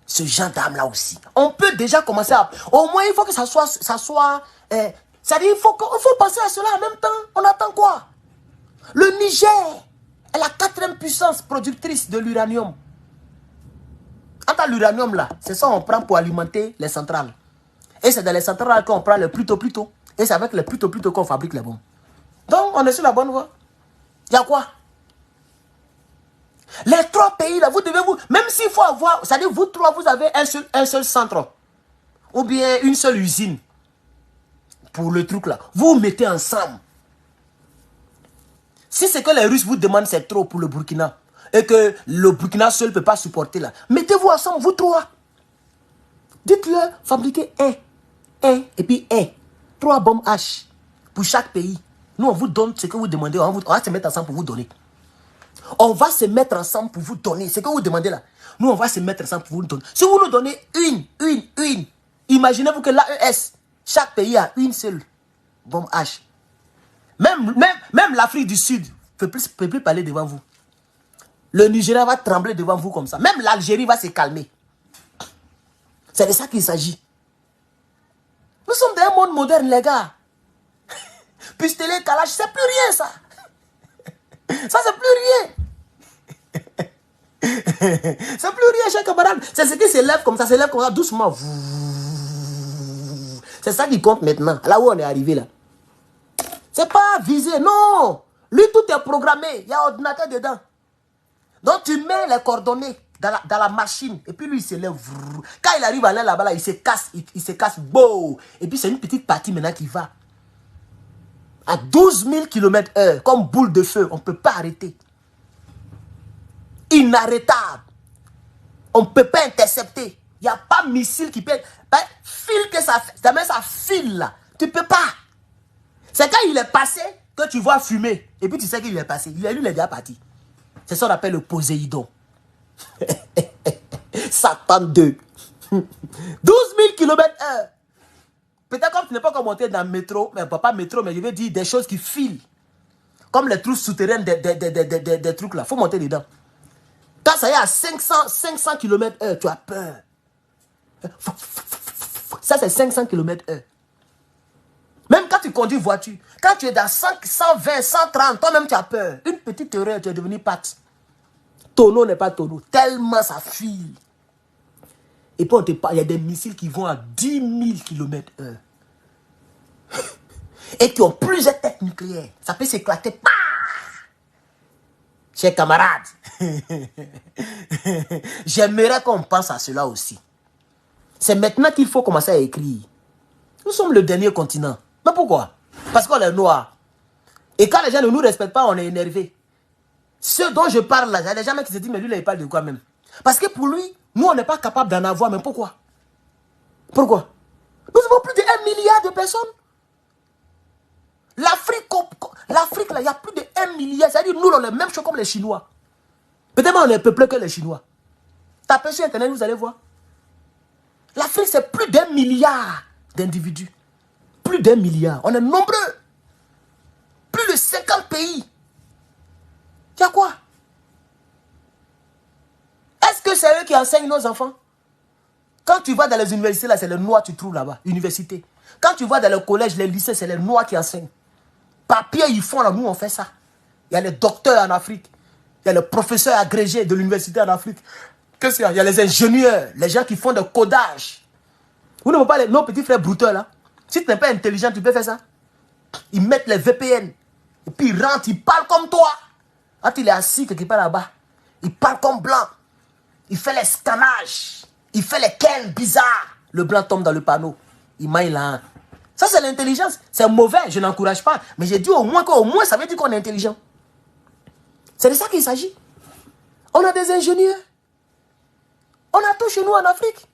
ce genre d'armes-là aussi. On peut déjà commencer à... Au moins, il faut que ça soit... c'est-à-dire, il faut penser à cela en même temps. On attend quoi? Le Niger est la 4e puissance productrice de l'uranium. Entre l'uranium là, c'est ça qu'on prend pour alimenter les centrales. Et c'est dans les centrales qu'on prend le plus tôt. Et c'est avec le plus tôt qu'on fabrique les bombes. Donc, on est sur la bonne voie. Il y a quoi? Les 3 pays là, vous devez vous... Même s'il faut avoir... C'est-à-dire, vous 3, vous avez un seul centre. Ou bien une seule usine. Pour le truc là. Vous vous mettez ensemble. Si c'est que les Russes vous demandent, c'est trop pour le Burkina. Et que le Burkina seul ne peut pas supporter là. Mettez-vous ensemble, vous 3. Dites-leur, fabriquez et puis 3 bombes H pour chaque pays. Nous, on vous donne ce que vous demandez. On va se mettre ensemble pour vous donner. On va se mettre ensemble pour vous donner. Ce que vous demandez là. Nous, on va se mettre ensemble pour vous donner. Si vous nous donnez une. Imaginez-vous que l'AES, chaque pays a une seule bombe H. Même l'Afrique du Sud ne peut plus parler devant vous. Le Nigeria va trembler devant vous comme ça. Même l'Algérie va se calmer. C'est de ça qu'il s'agit. Nous sommes dans un monde moderne, les gars. Pistolet, calage, c'est plus rien, ça. Ça, c'est plus rien. C'est plus rien, chers camarades. C'est ce qui s'élève comme ça, doucement. C'est ça qui compte maintenant. Là où on est arrivé, là. C'est pas visé, non. Lui, tout est programmé. Il y a un ordinateur dedans. Donc, tu mets les coordonnées dans la machine. Et puis, lui, il se lève. Quand il arrive à aller là-bas, là, il se casse. Il se casse. Beau. Et puis, c'est une petite partie maintenant qui va. À 12 000 km/h, comme boule de feu. On ne peut pas arrêter. Inarrêtable. On ne peut pas intercepter. Il n'y a pas de missile qui peut... File que ça file là. Tu ne peux pas. C'est quand il est passé que tu vois fumer. Et puis tu sais qu'il est passé. Lui, il est déjà parti. C'est ça qu'on appelle le Poséidon. Satan 2. 12 000 km/h. Peut-être comme tu n'es pas encore monté dans le métro, mais pas métro, mais je veux dire des choses qui filent. Comme les trous souterrains des trucs là. Il faut monter dedans. Quand ça y est à 500 km/h, tu as peur. Ça, c'est 500 km/h. Même quand tu conduis voiture, quand tu es dans 120, 130, toi-même tu as peur. Une petite erreur, tu es devenu pâte. Tonneau n'est pas tonneau. Tellement ça file. Et puis on te parle, il y a des missiles qui vont à 10 000 km/h. Et qui ont plusieurs têtes nucléaires. Ça peut s'éclater. Chers camarades, j'aimerais qu'on pense à cela aussi. C'est maintenant qu'il faut commencer à écrire. Nous sommes le dernier continent. Mais pourquoi? Parce qu'on est noir. Et quand les gens ne nous respectent pas, on est énervé. Ceux dont je parle là, il y a des gens qui se disent, mais lui, là, il parle de quoi même? Parce que pour lui, nous, on n'est pas capable d'en avoir. Mais pourquoi? Pourquoi? Nous avons plus de 1 milliard de personnes. L'Afrique, là, il y a plus de 1 milliard. C'est-à-dire, nous, on est la même chose comme les Chinois. Peut-être on est peuplé que les Chinois. Tapez sur Internet, vous allez voir. L'Afrique, c'est plus d'1 milliard d'individus. Plus d'1 milliard. On est nombreux. Plus de 50 pays. Il y a quoi? Est-ce que c'est eux qui enseignent nos enfants? Quand tu vas dans les universités, là, c'est les noirs que tu trouves là-bas. Université. Quand tu vas dans le collège, les lycées, c'est les noirs qui enseignent. Papier, ils font là, nous, on fait ça. Il y a les docteurs en Afrique. Il y a les professeurs agrégés de l'université en Afrique. Qu'est-ce qu'il y a? Il y a les ingénieurs, les gens qui font des codages. Vous ne voyez pas nos petits frères brouteurs là? Si tu n'es pas intelligent, tu peux faire ça. Ils mettent les VPN. Et puis ils rentrent, ils parlent comme toi. Quand il est assis quelque part là-bas, il parle comme blanc. Il fait les scannages. Il fait les quels bizarres. Le blanc tombe dans le panneau. Il maille là. Ça, c'est l'intelligence. C'est mauvais, je n'encourage pas. Mais j'ai dit au moins ça veut dire qu'on est intelligent. C'est de ça qu'il s'agit. On a des ingénieurs. On a tout chez nous en Afrique.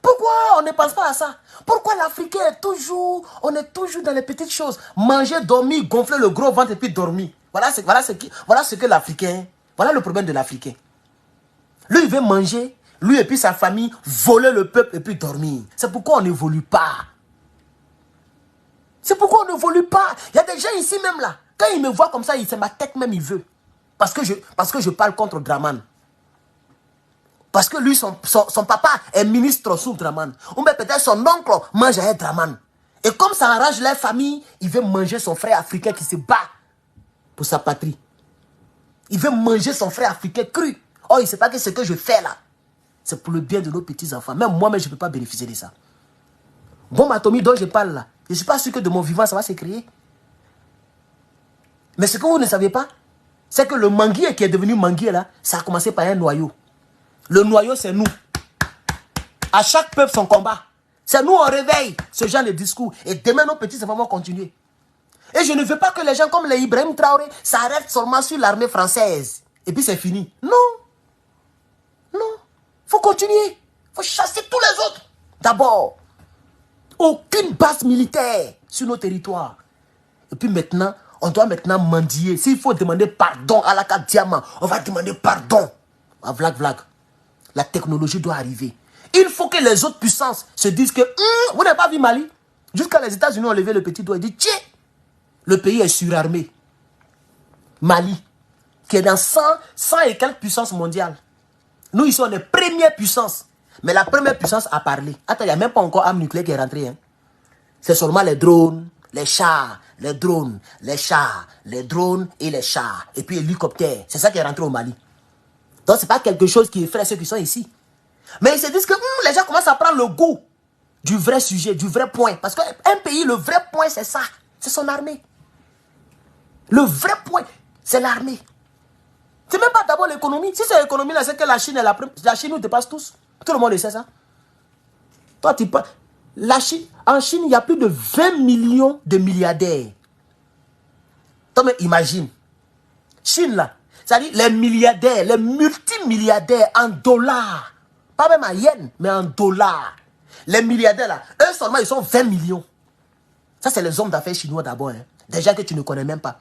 Pourquoi on ne pense pas à ça? Pourquoi l'Africain est toujours... On est toujours dans les petites choses. Manger, dormir, gonfler le gros ventre et puis dormir. Voilà ce que l'Africain... Voilà le problème de l'Africain. Lui, il veut manger, lui et puis sa famille, voler le peuple et puis dormir. C'est pourquoi on n'évolue pas. C'est pourquoi on n'évolue pas. Il y a des gens ici même là. Quand ils me voient comme ça, c'est ma tête même, il veut. Parce que je parle contre Dramane. Parce que lui, son papa est ministre sous Dramane. Ou bien peut-être son oncle mange avec Dramane. Et comme ça arrange leur famille, il veut manger son frère africain qui se bat pour sa patrie. Il veut manger son frère africain cru. Oh, il ne sait pas que ce que je fais là, c'est pour le bien de nos petits-enfants. Même moi-même, je ne peux pas bénéficier de ça. Bombe atomique dont je parle là, je ne suis pas sûr que de mon vivant, ça va se créer. Mais ce que vous ne savez pas, c'est que le manguier qui est devenu manguier là, ça a commencé par un noyau. Le noyau, c'est nous. À chaque peuple, son combat. C'est nous, on réveille ce genre de discours. Et demain, nos petits-enfants vont continuer. Et je ne veux pas que les gens comme les Ibrahim Traoré s'arrêtent seulement sur l'armée française. Et puis c'est fini. Non. Non. Il faut continuer. Il faut chasser tous les autres. D'abord, aucune base militaire sur nos territoires. Et puis maintenant, on doit maintenant mendier. S'il faut demander pardon à la carte diamant, on va demander pardon. À Vlag Vlag. La technologie doit arriver. Il faut que les autres puissances se disent que vous n'avez pas vu Mali. Jusqu'à les États-Unis ont levé le petit doigt et dit tiens, le pays est surarmé. Mali, qui est dans 100 et quelques puissances mondiales. Nous, ici, on est première puissance. Mais la première puissance a parlé. Attends, il n'y a même pas encore arme nucléaire qui est rentrée. Hein. C'est seulement les drones, les chars, les drones, les chars, les drones et les chars. Et puis hélicoptères. C'est ça qui est rentré au Mali. Donc, ce n'est pas quelque chose qui effraie ceux qui sont ici. Mais ils se disent que les gens commencent à prendre le goût du vrai sujet, du vrai point. Parce qu'un pays, le vrai point, c'est ça. C'est son armée. Le vrai point, c'est l'armée. C'est même pas d'abord l'économie. Si c'est l'économie, là, c'est que la Chine, la Chine nous dépasse tous. Tout le monde le sait, ça. Toi, tu parles. En Chine, il y a plus de 20 millions de milliardaires. Toi, mais imagine. Chine, là, c'est-à-dire les milliardaires, les multimilliardaires en dollars. Pas même en yens, mais en dollars. Les milliardaires, là, eux seulement, ils sont 20 millions. Ça, c'est les hommes d'affaires chinois d'abord. Hein. Des gens que tu ne connais même pas.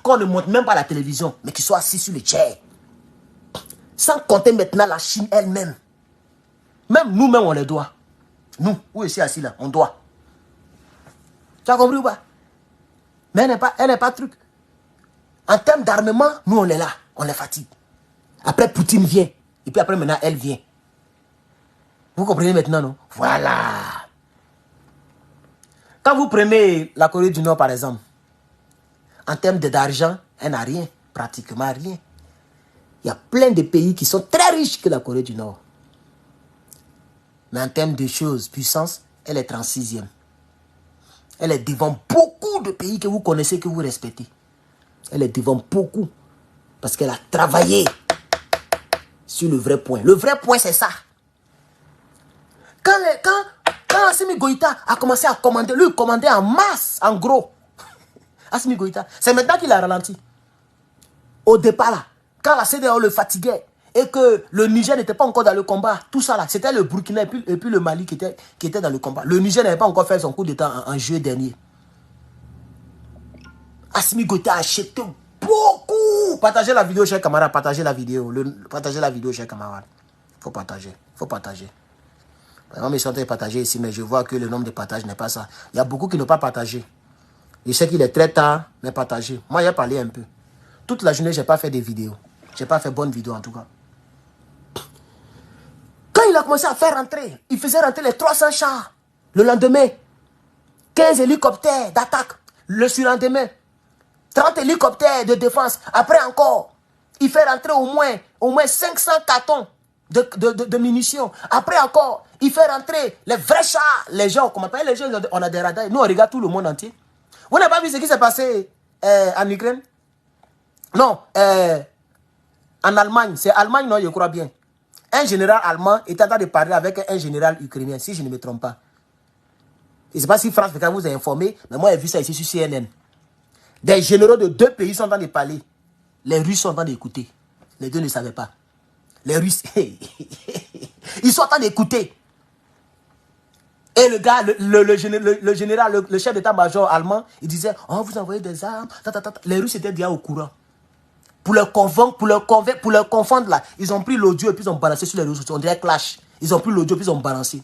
Qu'on ne montre même pas à la télévision, mais qui sont assis sur les chairs. Sans compter maintenant la Chine elle-même. Même nous-mêmes, on les doit. Nous, où ici assis là, on doit. Tu as compris ou pas? Mais elle n'est pas truc. En termes d'armement, nous, on est là. On les fatigue. Après, Poutine vient. Et puis après, maintenant, elle vient. Vous comprenez maintenant, non? Voilà. Quand vous prenez la Corée du Nord, par exemple, en termes d'argent, elle n'a rien. Pratiquement rien. Il y a plein de pays qui sont très riches que la Corée du Nord. Mais en termes de choses, puissance, elle est 36e. Elle est devant beaucoup de pays que vous connaissez, que vous respectez. Elle est devant beaucoup. Parce qu'elle a travaillé sur le vrai point. Le vrai point, c'est ça. Quand Assimi Goïta a commencé à commander, lui, il commandait en masse, en gros. Assimi Goïta, c'est maintenant qu'il a ralenti. Au départ, là, quand la CEDEAO le fatiguait et que le Niger n'était pas encore dans le combat, tout ça là, c'était le Burkina et puis le Mali qui était dans le combat. Le Niger n'avait pas encore fait son coup d'État en juillet dernier. Assimi Goïta a acheté beaucoup. Partagez la vidéo, chers camarades, partagez la vidéo. Partagez la vidéo, chers camarades. Il faut partager, il faut partager. Moi, je suis en train de partager ici, mais je vois que le nombre de partages n'est pas ça. Il y a beaucoup qui n'ont pas partagé. Je sais qu'il est très tard, mais partagez. Moi, j'ai parlé un peu. Toute la journée, je n'ai pas fait des vidéos. Je n'ai pas fait bonne vidéo, en tout cas. Quand il a commencé à faire rentrer, il faisait rentrer les 300 chars. Le lendemain, 15 hélicoptères d'attaque. Le surlendemain, 30 hélicoptères de défense. Après encore, il fait rentrer au moins 500 cartons de munitions. Après encore, il fait rentrer les vrais chars. Les gens, comment appelle les gens, on a des radars. Nous, on regarde tout le monde entier. Vous n'avez pas vu ce qui s'est passé en Ukraine? Non, en Allemagne. C'est Allemagne, non, je crois bien. Un général allemand est en train de parler avec un général ukrainien, si je ne me trompe pas. Je ne sais pas si France vous a informé, mais moi, j'ai vu ça ici sur CNN. Des généraux de deux pays sont en train de parler. Les Russes sont en train d'écouter. Les deux ne savaient pas. Les Russes, ils sont en train d'écouter. Et le gars, le général, le chef d'état-major allemand, il disait, oh, vous envoyez des armes. Les Russes étaient déjà au courant. Pour leur confondre là, ils ont pris l'audio et puis ils ont balancé sur les réseaux sociaux. On dirait clash. Ils ont pris l'audio et puis ils ont balancé.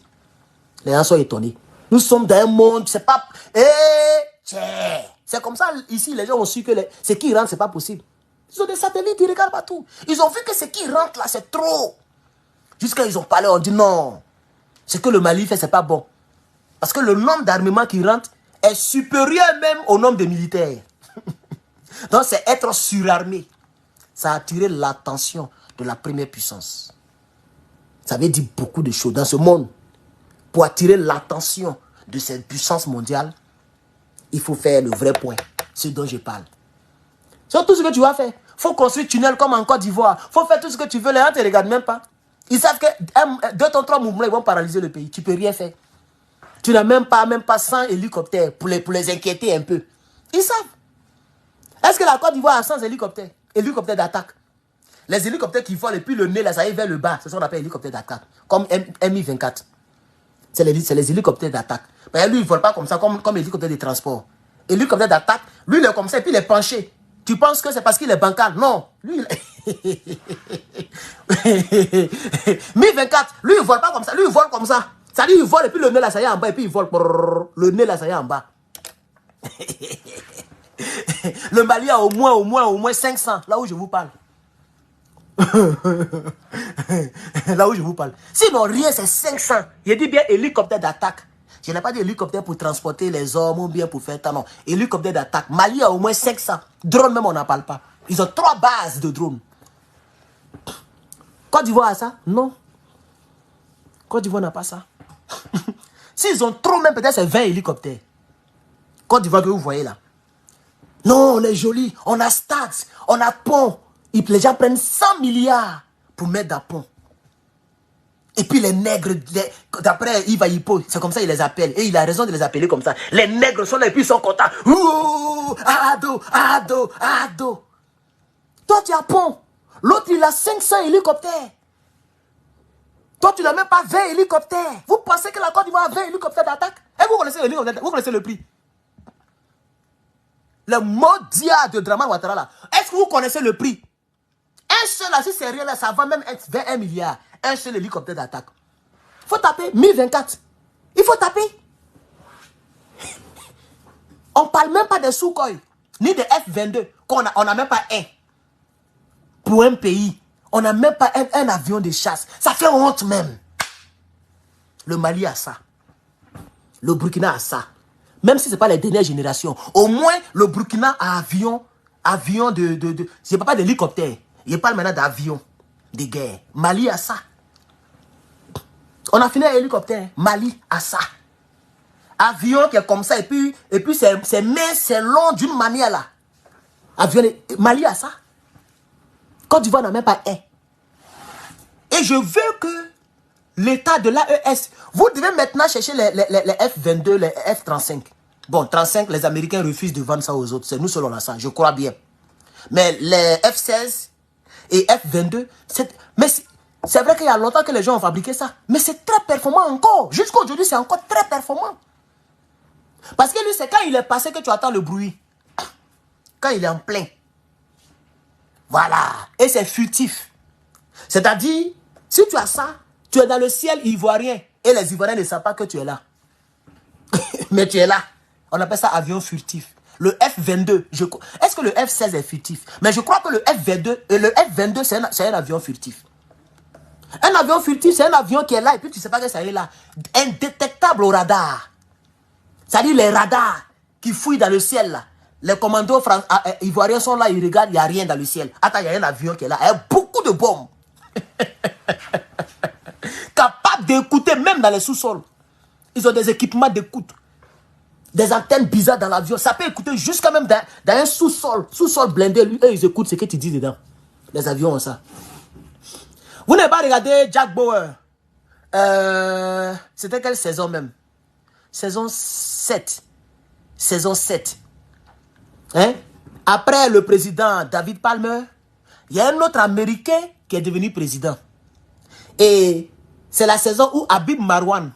Les gens sont étonnés. Nous sommes dans un monde, c'est pas... C'est comme ça, ici, les gens ont su que ce qui rentre, c'est pas possible. Ils ont des satellites, ils regardent partout. Ils ont vu que ce qui rentre là, c'est trop. Jusqu'à ils ont parlé, on dit non. Ce que le Mali fait, c'est pas bon. Parce que le nombre d'armements qui rentre est supérieur même au nombre de militaires. Donc c'est être surarmé. Ça a attiré l'attention de la première puissance. Ça veut dire beaucoup de choses dans ce monde. Pour attirer l'attention de cette puissance mondiale, il faut faire le vrai point. Ce dont je parle. C'est tout ce que tu vas faire. Il faut construire tunnel comme en Côte d'Ivoire. Il faut faire tout ce que tu veux. Les gens ne te regardent même pas. Ils savent que 2 ton 3 mouvements, ils vont paralyser le pays. Tu ne peux rien faire. Tu n'as même pas 100 hélicoptères pour les inquiéter un peu. Ils savent. Est-ce que la Côte d'Ivoire a 100 hélicoptères? Hélicoptères d'attaque. Les hélicoptères qui volent et puis le nez, là, ça y est vers le bas. C'est ce qu'on appelle hélicoptères d'attaque. Comme Mi-24. C'est les hélicoptères d'attaque. Mais lui, il ne vole pas comme ça, comme hélicoptère de transport. hélicoptère d'attaque. Lui, il est comme ça et puis il est penché. Tu penses que c'est parce qu'il est bancal? Non. Lui, Mi-24, lui, il vole pas comme ça. Lui, il vole comme ça. Ça dit, il vole et puis le nez là, ça y est en bas et puis il vole. Le nez là, ça y est en bas. Le Mali a au moins 500, là où je vous parle. Là où je vous parle. Sinon, rien, c'est 500. Je dis bien hélicoptère d'attaque. Je n'ai pas dit hélicoptère pour transporter les hommes ou bien pour faire ça, non. Hélicoptère d'attaque. Mali a au moins 500. Drone même, on n'en parle pas. Ils ont 3 bases de drones. Côte d'Ivoire a ça? Non. Côte d'Ivoire n'a pas ça. S'ils ont trop, même peut-être c'est 20 hélicoptères. Côte d'Ivoire que vous voyez là. Non, on est joli. On a stade. On a pont. Les gens prennent 100 milliards pour mettre dans pont. Et puis les nègres, d'après Yves Ayipo, c'est comme ça il les appelle. Et il a raison de les appeler comme ça. Les nègres sont là et puis ils sont contents. Ouh, ado, ado, ado. Toi tu as pont. L'autre il a 500 hélicoptères. Toi tu n'as même pas 20 hélicoptères. Vous pensez que la Côte d'Ivoire a 20 hélicoptères d'attaque? Et vous connaissez l'hélicoptère, vous connaissez le prix? Le Modia de Draman Ouattara là. Est-ce que vous connaissez le prix? Un seul là, si c'est rien là, ça va même être 21 milliards. Un seul hélicoptère d'attaque. Il faut taper Mi-24. Il faut taper. On ne parle même pas des Sukhoi, ni des F-22. On n'a même pas un. Pour un pays, on n'a même pas un avion de chasse. Ça fait honte même. Le Mali a ça. Le Burkina a ça. Même si ce n'est pas les dernières générations. Au moins, le Burkina a avion de je ne parle pas d'hélicoptère. Je parle maintenant d'avion de guerre. Mali a ça. On a fini un hélicoptère. Mali a ça. Avion qui est comme ça. Et puis c'est mince, c'est long d'une manière là. Avion Mali a ça. Côte d'Ivoire n'a même pas un. Et je veux que l'état de l'AES, vous devez maintenant chercher les F-22, les F-35. Bon, 35, les Américains refusent de vendre ça aux autres. C'est nous seuls on a ça, je crois bien. Mais les F-16 et F-22, c'est vrai qu'il y a longtemps que les gens ont fabriqué ça. Mais c'est très performant encore. Jusqu'à aujourd'hui, c'est encore très performant. Parce que lui, c'est quand il est passé que tu entends le bruit. Quand il est en plein. Voilà. Et c'est furtif. C'est-à-dire, si tu as ça, tu es dans le ciel ivoirien. Et les Ivoiriens ne savent pas que tu es là. Mais tu es là. On appelle ça avion furtif. Le F-22, est-ce que le F-16 est furtif? Mais je crois que le F-22, c'est un avion furtif. Un avion furtif, c'est un avion qui est là et puis tu ne sais pas que ça est là. Indétectable au radar. C'est-à-dire les radars qui fouillent dans le ciel là. Les commandos ivoiriens sont là, ils regardent, il n'y a rien dans le ciel. Attends, il y a un avion qui est là. Il y a beaucoup de bombes. Capable d'écouter même dans les sous-sols. Ils ont des équipements d'écoute. Des antennes bizarres dans l'avion. Ça peut écouter jusqu'à même dans un sous-sol. Sous-sol blindé. Lui, eux, ils écoutent ce que tu dis dedans. Les avions ont ça. Vous n'avez pas regardé Jack Bauer? C'était quelle saison même? Saison 7. Saison 7. Hein? Après le président David Palmer, il y a un autre Américain qui est devenu président. Et c'est la saison où Habib Marwan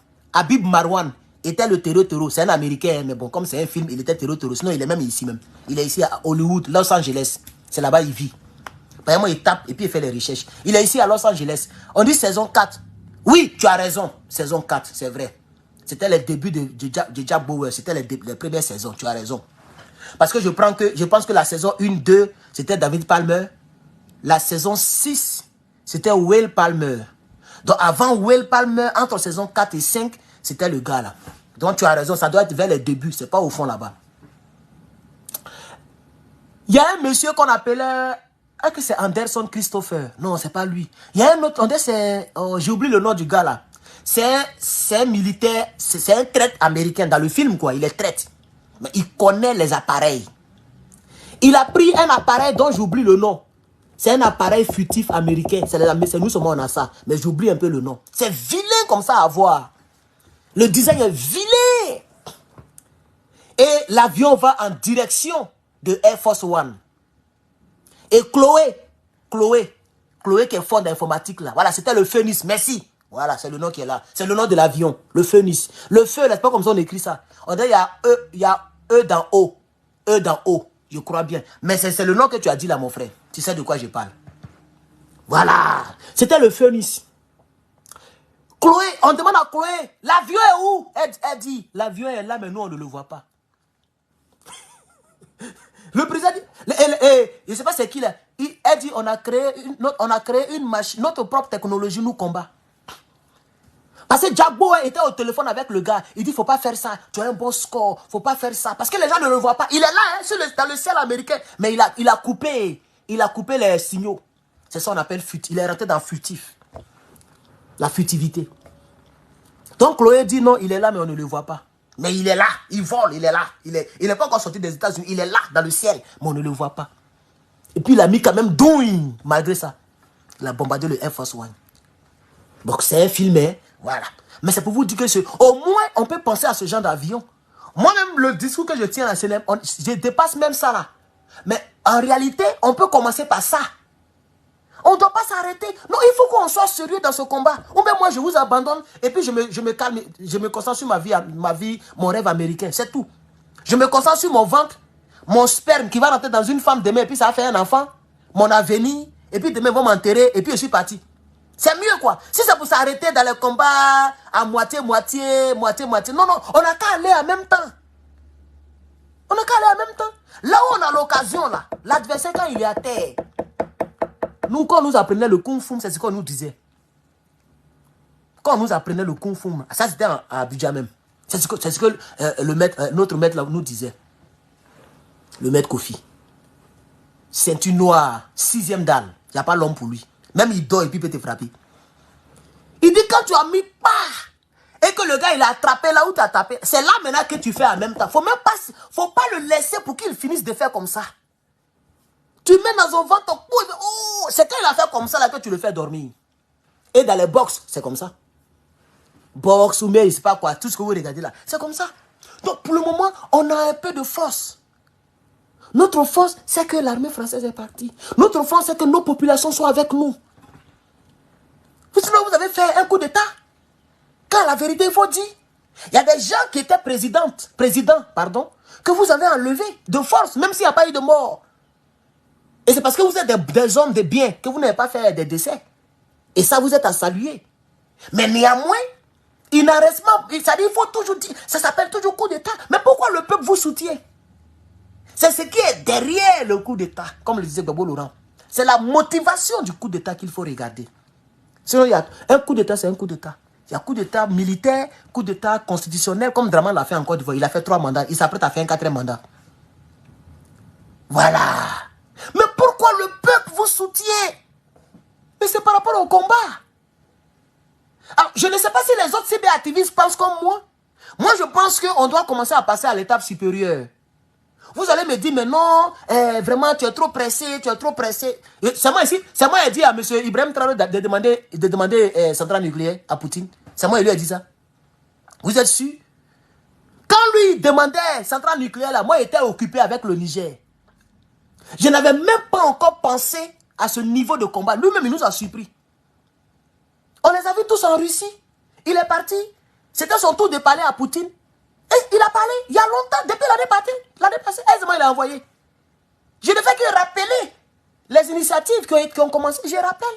était le terreau. C'est un Américain, mais bon, comme c'est un film, il était terreau. Sinon, il est même ici même. Il est ici à Hollywood, Los Angeles. C'est là-bas il vit. Par exemple, il tape et puis il fait les recherches. Il est ici à Los Angeles. On dit saison 4. Oui, tu as raison. Saison 4, c'est vrai. C'était les débuts de Jack Bauer. C'était les premières saisons. Tu as raison. Parce que je pense que la saison 1, 2, c'était David Palmer. La saison 6, c'était Will Palmer. Donc avant Will Palmer, entre saison 4 et 5, c'était le gars là. Donc tu as raison, ça doit être vers les débuts. C'est pas au fond là-bas. Il y a un monsieur qu'on appelait... Est-ce que c'est Anderson Christopher? Non, c'est pas lui. Il y a un autre, j'ai oublié le nom du gars là. C'est un militaire, c'est un traître américain dans le film quoi, il est traître. Mais il connaît les appareils. Il a pris un appareil dont j'oublie le nom. C'est un appareil furtif américain. C'est nous seulement on a ça. Mais j'oublie un peu le nom. C'est vilain comme ça à voir. Le design est vilain. Et l'avion va en direction de Air Force One. Et Chloé qui est forte d'informatique là. Voilà, c'était le Phoenix. Merci. Voilà, c'est le nom qui est là. C'est le nom de l'avion. Le Phoenix. Le feu, là, c'est pas comme ça on écrit ça. On dirait il y a E dans O. E d'en haut, je crois bien. Mais c'est le nom que tu as dit là, mon frère. Tu sais de quoi je parle. Voilà. C'était le Phoenix. Chloé, on demande à Chloé, l'avion est où? Elle dit, l'avion est là, mais nous, on ne le voit pas. Le président dit, je ne sais pas c'est qui là. Elle dit, on a créé une machine, notre propre technologie nous combat. Parce que Jagbo était au téléphone avec le gars. Il dit, faut pas faire ça. Tu as un bon score. Faut pas faire ça. Parce que les gens ne le voient pas. Il est là, hein, dans le ciel américain. Mais il a coupé les signaux. C'est ça qu'on appelle fut. Il est rentré dans furtif. La furtivité. Donc Chloé dit non, il est là, mais on ne le voit pas. Mais il est là, il vole, il est là. Il n'est pas encore sorti des États-Unis. Il est là, dans le ciel, mais on ne le voit pas. Et puis il a mis quand même douille, malgré ça. Il a bombardé le Air Force One. Donc c'est un film, hein, voilà. Mais c'est pour vous dire que au moins on peut penser à ce genre d'avion. Moi-même, le discours que je tiens à CNM, je dépasse même ça là. Mais en réalité, on peut commencer par ça. On ne doit pas s'arrêter. Non, il faut qu'on soit sérieux dans ce combat. Ou bien moi, je vous abandonne et puis je me calme, je me concentre sur ma vie, mon rêve américain. C'est tout. Je me concentre sur mon ventre, mon sperme qui va rentrer dans une femme demain et puis ça va faire un enfant, mon avenir, et puis demain ils vont m'enterrer et puis je suis parti. C'est mieux quoi. Si c'est pour s'arrêter dans les combats à moitié, non, on n'a qu'à aller en même temps. On n'a qu'à aller en même temps. Là où on a l'occasion, là, l'adversaire quand il est à terre, nous, quand on nous apprenait le Kung Fu, c'est ce qu'on nous disait. Quand on nous apprenait le Kung Fu, ça c'était à Abidjan même. C'est ce que notre maître là, nous disait. Le maître Kofi. Ceinture noire, 6e dan. Il n'y a pas l'homme pour lui. Même il dort et puis il peut te frapper. Il dit quand tu as mis pas et que le gars il a attrapé là où tu as tapé, c'est là maintenant que tu fais en même temps. Faut pas le laisser pour qu'il finisse de faire comme ça. Tu mets dans son ventre, oh, c'est quand il a fait comme ça là que tu le fais dormir. Et dans les box, c'est comme ça. Box ou mais je ne sais pas quoi, tout ce que vous regardez là, c'est comme ça. Donc pour le moment, on a un peu de force. Notre force, c'est que l'armée française est partie. Notre force, c'est que nos populations sont avec nous. Sinon, vous avez fait un coup d'État. Quand la vérité, il faut dire. Il y a des gens qui étaient présidents, que vous avez enlevés de force, même s'il n'y a pas eu de mort. Et c'est parce que vous êtes des hommes de bien que vous n'avez pas fait des décès. Et ça, vous êtes à saluer. Mais néanmoins, il n'en reste pas. Il faut toujours dire, ça s'appelle toujours coup d'État. Mais pourquoi le peuple vous soutient? C'est ce qui est derrière le coup d'État, comme le disait Gbagbo Laurent. C'est la motivation du coup d'État qu'il faut regarder. Sinon, il y a un coup d'État, c'est un coup d'État. Il y a coup d'État militaire, coup d'État constitutionnel, comme Draman l'a fait en Côte d'Ivoire. Il a fait 3 mandats, il s'apprête à faire un 4e mandat. Voilà. Mais pourquoi le peuple vous soutient? Mais c'est par rapport au combat. Alors, je ne sais pas si les autres cyberactivistes pensent comme moi. Moi, je pense qu'on doit commencer à passer à l'étape supérieure. Vous allez me dire, mais non, vraiment, tu es trop pressé, tu es trop pressé. C'est moi ici, c'est moi qui ai dit à M. Ibrahim Traoré de demander centrale nucléaire à Poutine. C'est moi qui lui ai dit ça. Vous êtes sûr? Quand lui demandait centrale nucléaire, là, moi, j'étais occupé avec le Niger. Je n'avais même pas encore pensé à ce niveau de combat. Lui-même, il nous a surpris. On les a vus tous en Russie. Il est parti. C'était son tour de parler à Poutine. Et il a parlé il y a longtemps, depuis l'année passée, aisément il a envoyé. Je ne fais que rappeler les initiatives qui ont commencé, je rappelle.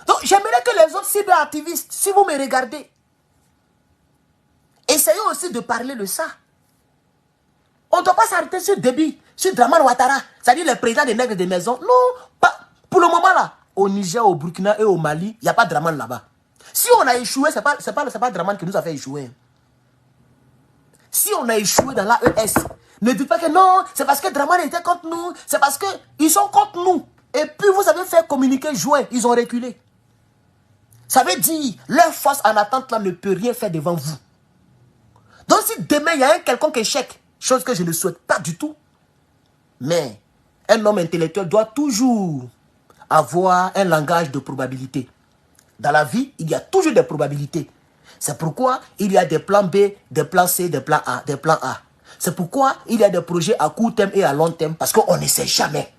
Donc j'aimerais que les autres cyberactivistes, si vous me regardez, essayez aussi de parler de ça. On ne doit pas s'arrêter sur Déby, sur Draman Ouattara, c'est-à-dire les présidents des nègres des maisons. Non, pas pour le moment là. Au Niger, au Burkina et au Mali, il n'y a pas de Draman là-bas. Si on a échoué, ce n'est pas Draman qui nous a fait échouer. Si on a échoué dans l'AES, ne dites pas que non, c'est parce que Draman était contre nous, c'est parce qu'ils sont contre nous. Et puis vous avez fait communiquer juin, ils ont reculé. Ça veut dire, leur force en attente là ne peut rien faire devant vous. Donc si demain il y a un quelconque échec, chose que je ne souhaite pas du tout, mais un homme intellectuel doit toujours avoir un langage de probabilité. Dans la vie, il y a toujours des probabilités. C'est pourquoi il y a des plans B, des plans C, des plans A, des plans A. C'est pourquoi il y a des projets à court terme et à long terme, parce qu'on ne sait jamais.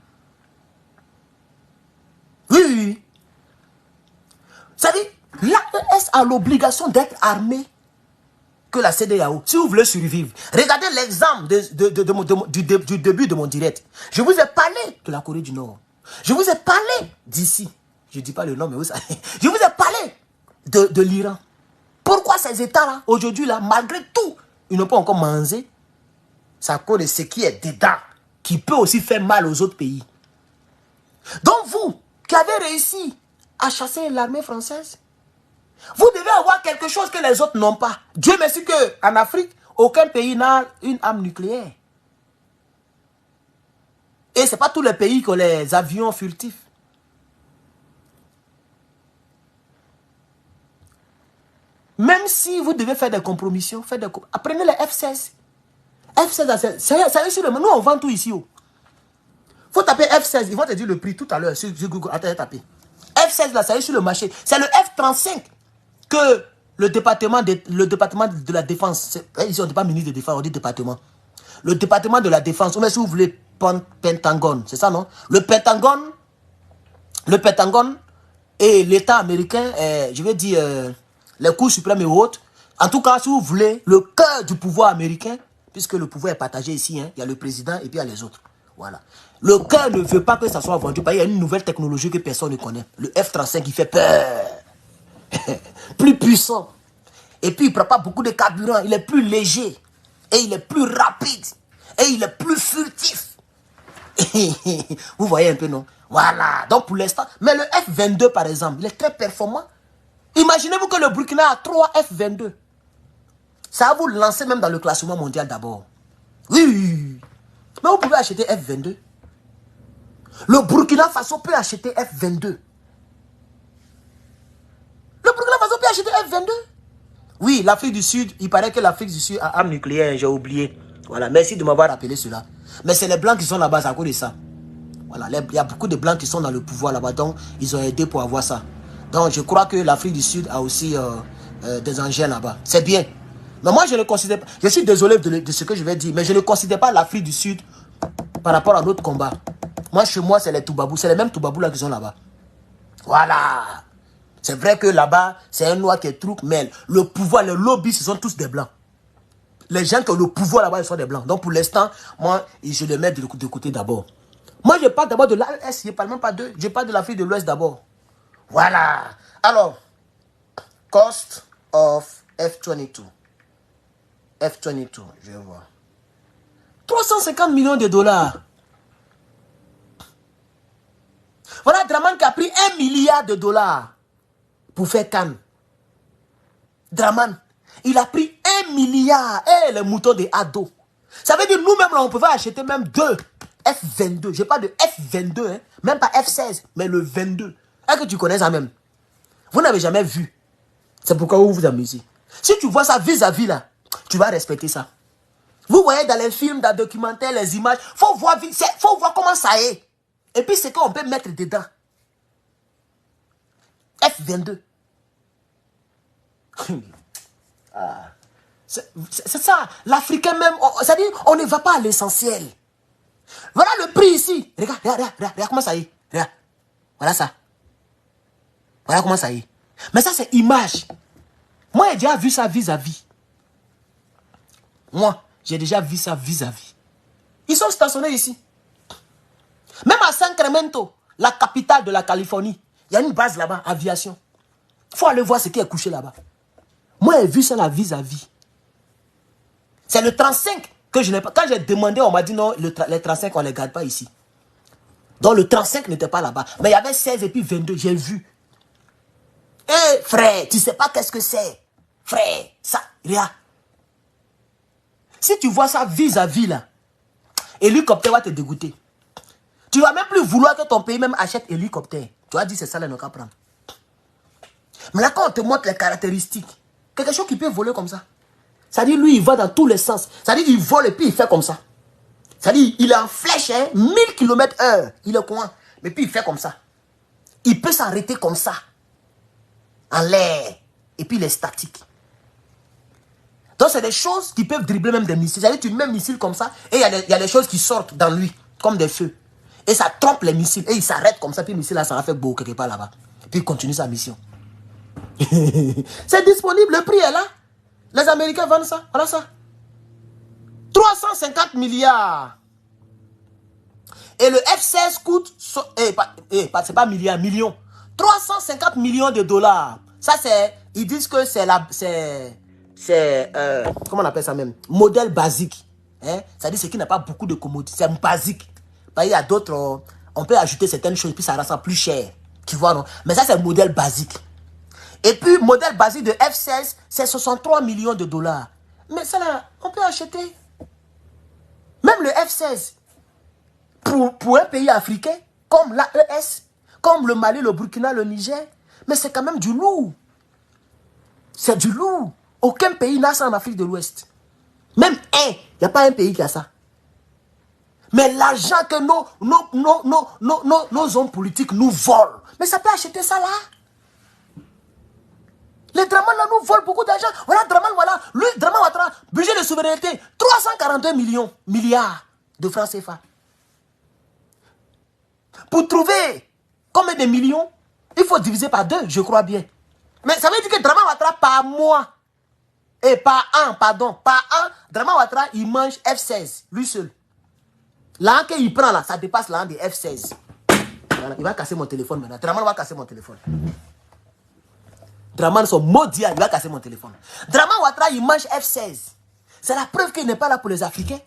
Oui. C'est-à-dire, l'AES a l'obligation d'être armée que la CEDEAO, si vous voulez survivre, regardez l'exemple du début de mon direct. Je vous ai parlé de la Corée du Nord. Je vous ai parlé d'ici. Je ne dis pas le nom, mais vous savez. Je vous ai parlé de l'Iran. Pourquoi ces États-là, aujourd'hui, là, malgré tout, ils n'ont pas encore mangé? C'est à cause de ce qui est dedans, qui peut aussi faire mal aux autres pays. Donc vous, qui avez réussi à chasser l'armée française, vous devez avoir quelque chose que les autres n'ont pas. Dieu merci qu'en Afrique, aucun pays n'a une arme nucléaire. Et ce n'est pas tous les pays qui ont les avions furtifs. Même si vous devez faire des compromissions, apprenez les F-16. F-16, c'est sur le marché. Nous, on vend tout ici. Il faut taper F-16. Ils vont te dire le prix tout à l'heure sur Google. Attendez, taper. F-16, là, ça est sur le marché. C'est le F-35 que le département de la défense, ici on ne dit pas ministre de défense, on dit département. Le département de la défense, ou même si vous voulez Pentagone, c'est ça non? Le Pentagone et l'État américain, je vais dire les cours suprêmes et autres, en tout cas si vous voulez, le cœur du pouvoir américain, puisque le pouvoir est partagé ici, hein, il y a le président et puis il y a les autres. Voilà. Le cœur ne veut pas que ça soit vendu, parce qu'il y a une nouvelle technologie que personne ne connaît. Le F-35 qui fait peur. Plus puissant. Et puis il ne prend pas beaucoup de carburant. Il est plus léger. Et il est plus rapide. Et il est plus furtif. Vous voyez un peu, non? Voilà. Donc pour l'instant. Mais le F-22 par exemple, il est très performant. Imaginez-vous que le Burkina a 3 F-22. Ça va vous lancer même dans le classement mondial d'abord. Oui. Mais vous pouvez acheter F-22. Le Burkina Faso peut acheter F-22. Le Burkina Faso peut acheter F-22. Oui, l'Afrique du Sud, il paraît que l'Afrique du Sud a arme nucléaire, j'ai oublié. Voilà, merci de m'avoir rappelé cela. Mais c'est les Blancs qui sont là-bas, à cause de ça. Voilà, il y a beaucoup de Blancs qui sont dans le pouvoir là-bas, donc ils ont aidé pour avoir ça. Donc je crois que l'Afrique du Sud a aussi des engins là-bas. C'est bien. Mais moi, je ne considère pas, je suis désolé de ce que je vais dire, mais je ne considère pas l'Afrique du Sud par rapport à notre combat. Moi, chez moi, c'est les Toubabous, c'est les mêmes Toubabous là qui sont là-bas. Voilà. C'est vrai que là-bas, c'est un noir qui est truc, mais le pouvoir, les lobbies, ce sont tous des blancs. Les gens qui ont le pouvoir là-bas, ils sont des blancs. Donc pour l'instant, moi, je les mets de côté d'abord. Moi, je parle d'abord de l'AS, je ne parle même pas d'eux. Je parle de l'Afrique de l'Ouest d'abord. Voilà. Alors, cost of F-22. F-22, je vais voir. 350 millions de dollars. Voilà Draman qui a pris 1 milliard de dollars pour faire Cannes. Draman, il a pris 1 milliard. Et les moutons de Ado. Ça veut dire nous-mêmes, on pouvait acheter même 2 F-22. Je parle de F-22, hein? Même pas F-16, mais le 22. Est-ce que tu connais ça même? Vous n'avez jamais vu. C'est pourquoi vous vous amusez. Si tu vois ça vis-à-vis là, tu vas respecter ça. Vous voyez dans les films, dans les documentaires, les images, faut voir comment ça est. Et puis c'est qu'on peut mettre dedans. F-22. Ah. C'est ça. L'Africain même, c'est-à-dire, on ne va pas à l'essentiel. Voilà le prix ici. Regarde comment ça est. Regarde. Voilà ça. Voilà comment ça est. Mais ça, c'est image. Moi, j'ai déjà vu ça vis-à-vis. Moi, j'ai déjà vu ça vis-à-vis. Ils sont stationnés ici. Même à Sacramento, la capitale de la Californie, il y a une base là-bas, aviation. Il faut aller voir ce qui est couché là-bas. Moi, j'ai vu ça là vis-à-vis. C'est le 35 que je n'ai pas. Quand j'ai demandé, on m'a dit non, les 35, on ne les garde pas ici. Donc le 35 n'était pas là-bas. Mais il y avait 16 et puis 22, j'ai vu. Eh frère, tu ne sais pas qu'est-ce que c'est. Frère, ça, regarde. Si tu vois ça vis-à-vis là, hélicoptère va te dégoûter. Tu ne vas même plus vouloir que ton pays même achète hélicoptère. Tu vas dire c'est ça là, qu'on prendre. Mais là, quand on te montre les caractéristiques, quelque chose qui peut voler comme ça. Ça dit, lui, il va dans tous les sens. Ça dit, il vole et puis il fait comme ça. Ça dit, il est en flèche, hein, 1000 km/h. Il est coin. Mais puis il fait comme ça. Il peut s'arrêter comme ça. En l'air. Et puis il est statique. Donc c'est des choses qui peuvent dribbler même des missiles. C'est-à-dire, tu mets un missile comme ça et il y a des choses qui sortent dans lui, comme des feux. Et ça trompe les missiles. Et il s'arrête comme ça. Puis le missile là, ça va faire beau quelque part là-bas. Puis il continue sa mission. C'est disponible, le prix est là. Les Américains vendent ça. Voilà ça. 350 milliards. Et le F-16 coûte... c'est pas milliards, millions. 350 millions de dollars. Ça, c'est... Ils disent que c'est la... comment on appelle ça même? Modèle basique. Hein? Ça dit ce qui n'a pas beaucoup de commodités. C'est basique. Il y a d'autres... on peut ajouter certaines choses, puis ça rend plus cher. Tu vois, non? Mais ça, c'est le modèle basique. Et puis, modèle basique de F-16, c'est 63 millions de dollars. Mais ça, là, on peut acheter. Même le F-16, pour un pays africain, comme l'AES, comme le Mali, le Burkina, le Niger, mais c'est quand même du lourd. C'est du lourd. Aucun pays n'a ça en Afrique de l'Ouest. Même il n'y a pas un pays qui a ça. Mais l'argent que nos hommes politiques nous volent, mais ça peut acheter ça là. Les Draman là nous volent beaucoup d'argent. Voilà, Draman, voilà. Lui, Draman Ouattara, budget de souveraineté, 342 milliards de francs CFA. Pour trouver combien de millions, il faut diviser par 2, je crois bien. Mais ça veut dire que Draman Ouattara par mois, et par an, pardon, par an, Draman Ouattara, il mange F-16, lui seul. L'an qu'il prend là, ça dépasse l'an des F-16. Voilà, il va casser mon téléphone maintenant. Draman va casser mon téléphone. Draman, son maudit, il va casser mon téléphone. Draman Ouattara, il mange F-16. C'est la preuve qu'il n'est pas là pour les Africains.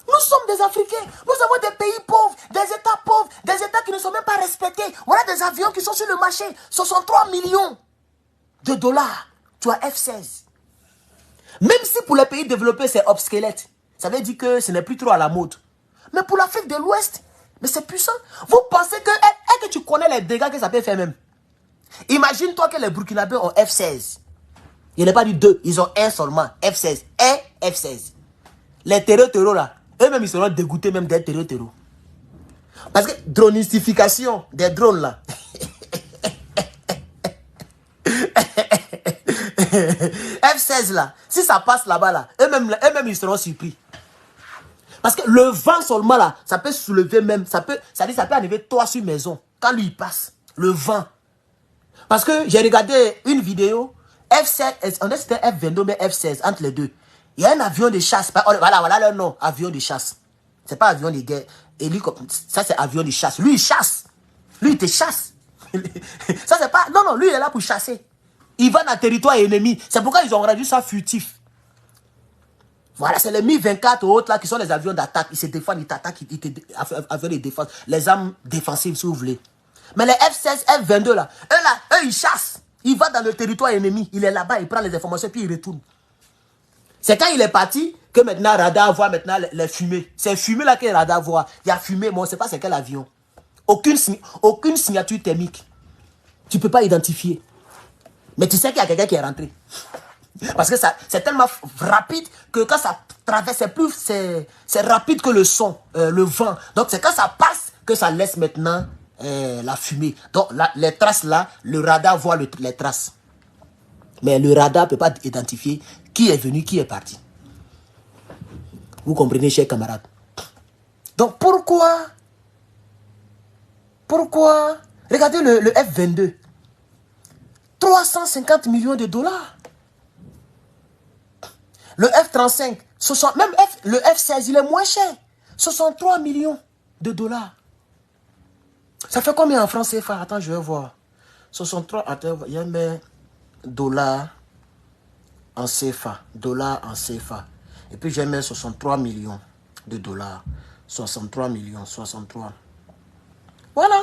Nous sommes des Africains. Nous avons des pays pauvres, des États pauvres, des États qui ne sont même pas respectés. Voilà des avions qui sont sur le marché. 63 millions de dollars. Tu as F-16. Même si pour les pays développés, c'est obsolète. Ça veut dire que ce n'est plus trop à la mode. Mais pour l'Afrique de l'Ouest, mais c'est puissant. Vous pensez que, est-ce que tu connais les dégâts que ça peut faire même? Imagine-toi que les Burkinabés ont F-16. Il n'est pas du 2, ils ont un seulement. F-16. Un F-16. Les terreaux là, eux-mêmes ils seront dégoûtés même des terreaux. Parce que dronistification des drones là. F-16 là, si ça passe là-bas là, eux-mêmes ils seront surpris. Parce que le vent seulement là, ça peut soulever même, ça peut enlever toi sur maison. Quand lui il passe, le vent. Parce que j'ai regardé une vidéo, F-16, on dit que c'était F-22 mais F-16, entre les deux. Il y a un avion de chasse, voilà leur nom, avion de chasse. C'est pas avion de guerre. Et lui, ça c'est avion de chasse. Lui il chasse. Lui il te chasse. Ça c'est pas, non, lui il est là pour chasser. Il va dans le territoire ennemi. C'est pourquoi ils ont rendu ça furtif. Voilà, c'est les Mi-24 ou autres là qui sont les avions d'attaque. Ils se défendent, ils t'attaquent, avions de défense. Les armes défensives, si vous voulez. Mais les F-16, F-22 là, eux, ils chassent. Il va dans le territoire ennemi. Il est là-bas, il prend les informations, puis il retourne. C'est quand il est parti que maintenant Radar voit maintenant les fumées. C'est fumées là que Radar voit. Il y a fumée, mais on ne sait pas c'est quel avion. Aucune signature thermique. Tu ne peux pas identifier. Mais tu sais qu'il y a quelqu'un qui est rentré. Parce que c'est tellement rapide que quand ça traverse, c'est rapide que le son, le vent. Donc c'est quand ça passe que ça laisse maintenant la fumée. Donc les traces là, le radar voit les traces. Mais le radar ne peut pas identifier qui est venu, qui est parti. Vous comprenez, chers camarades? Donc pourquoi regardez le F-22. 350 millions de dollars. Le F-35, même le F-16, il est moins cher. 63 millions de dollars. Ça fait combien en francs CFA? Attends, je vais voir. 63, attends, il y a mes dollars en CFA. Dollars en CFA. Et puis j'ai mis 63 millions de dollars. 63 millions, 63. Voilà.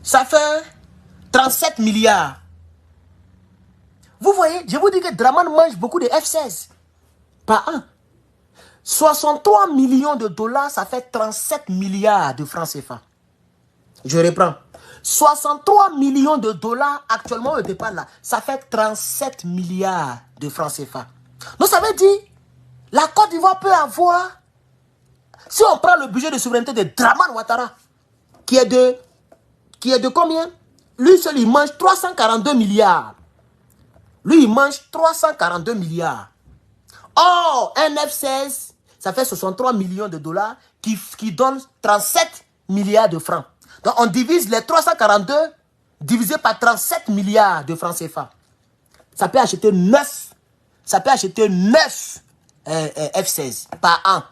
Ça fait 37 milliards. Vous voyez, je vous dis que Draman mange beaucoup de F-16 par an. 63 millions de dollars, ça fait 37 milliards de francs CFA. Je reprends. 63 millions de dollars actuellement au départ là, ça fait 37 milliards de francs CFA. Donc ça veut dire, la Côte d'Ivoire peut avoir, si on prend le budget de souveraineté de Draman Ouattara, qui est de combien? Lui seul, il mange 342 milliards. Lui, il mange 342 milliards. Or, un F-16, ça fait 63 millions de dollars qui donne 37 milliards de francs. Donc, on divise les 342 divisé par 37 milliards de francs CFA. ça peut acheter 9. Ça peut acheter 9 F16 par an.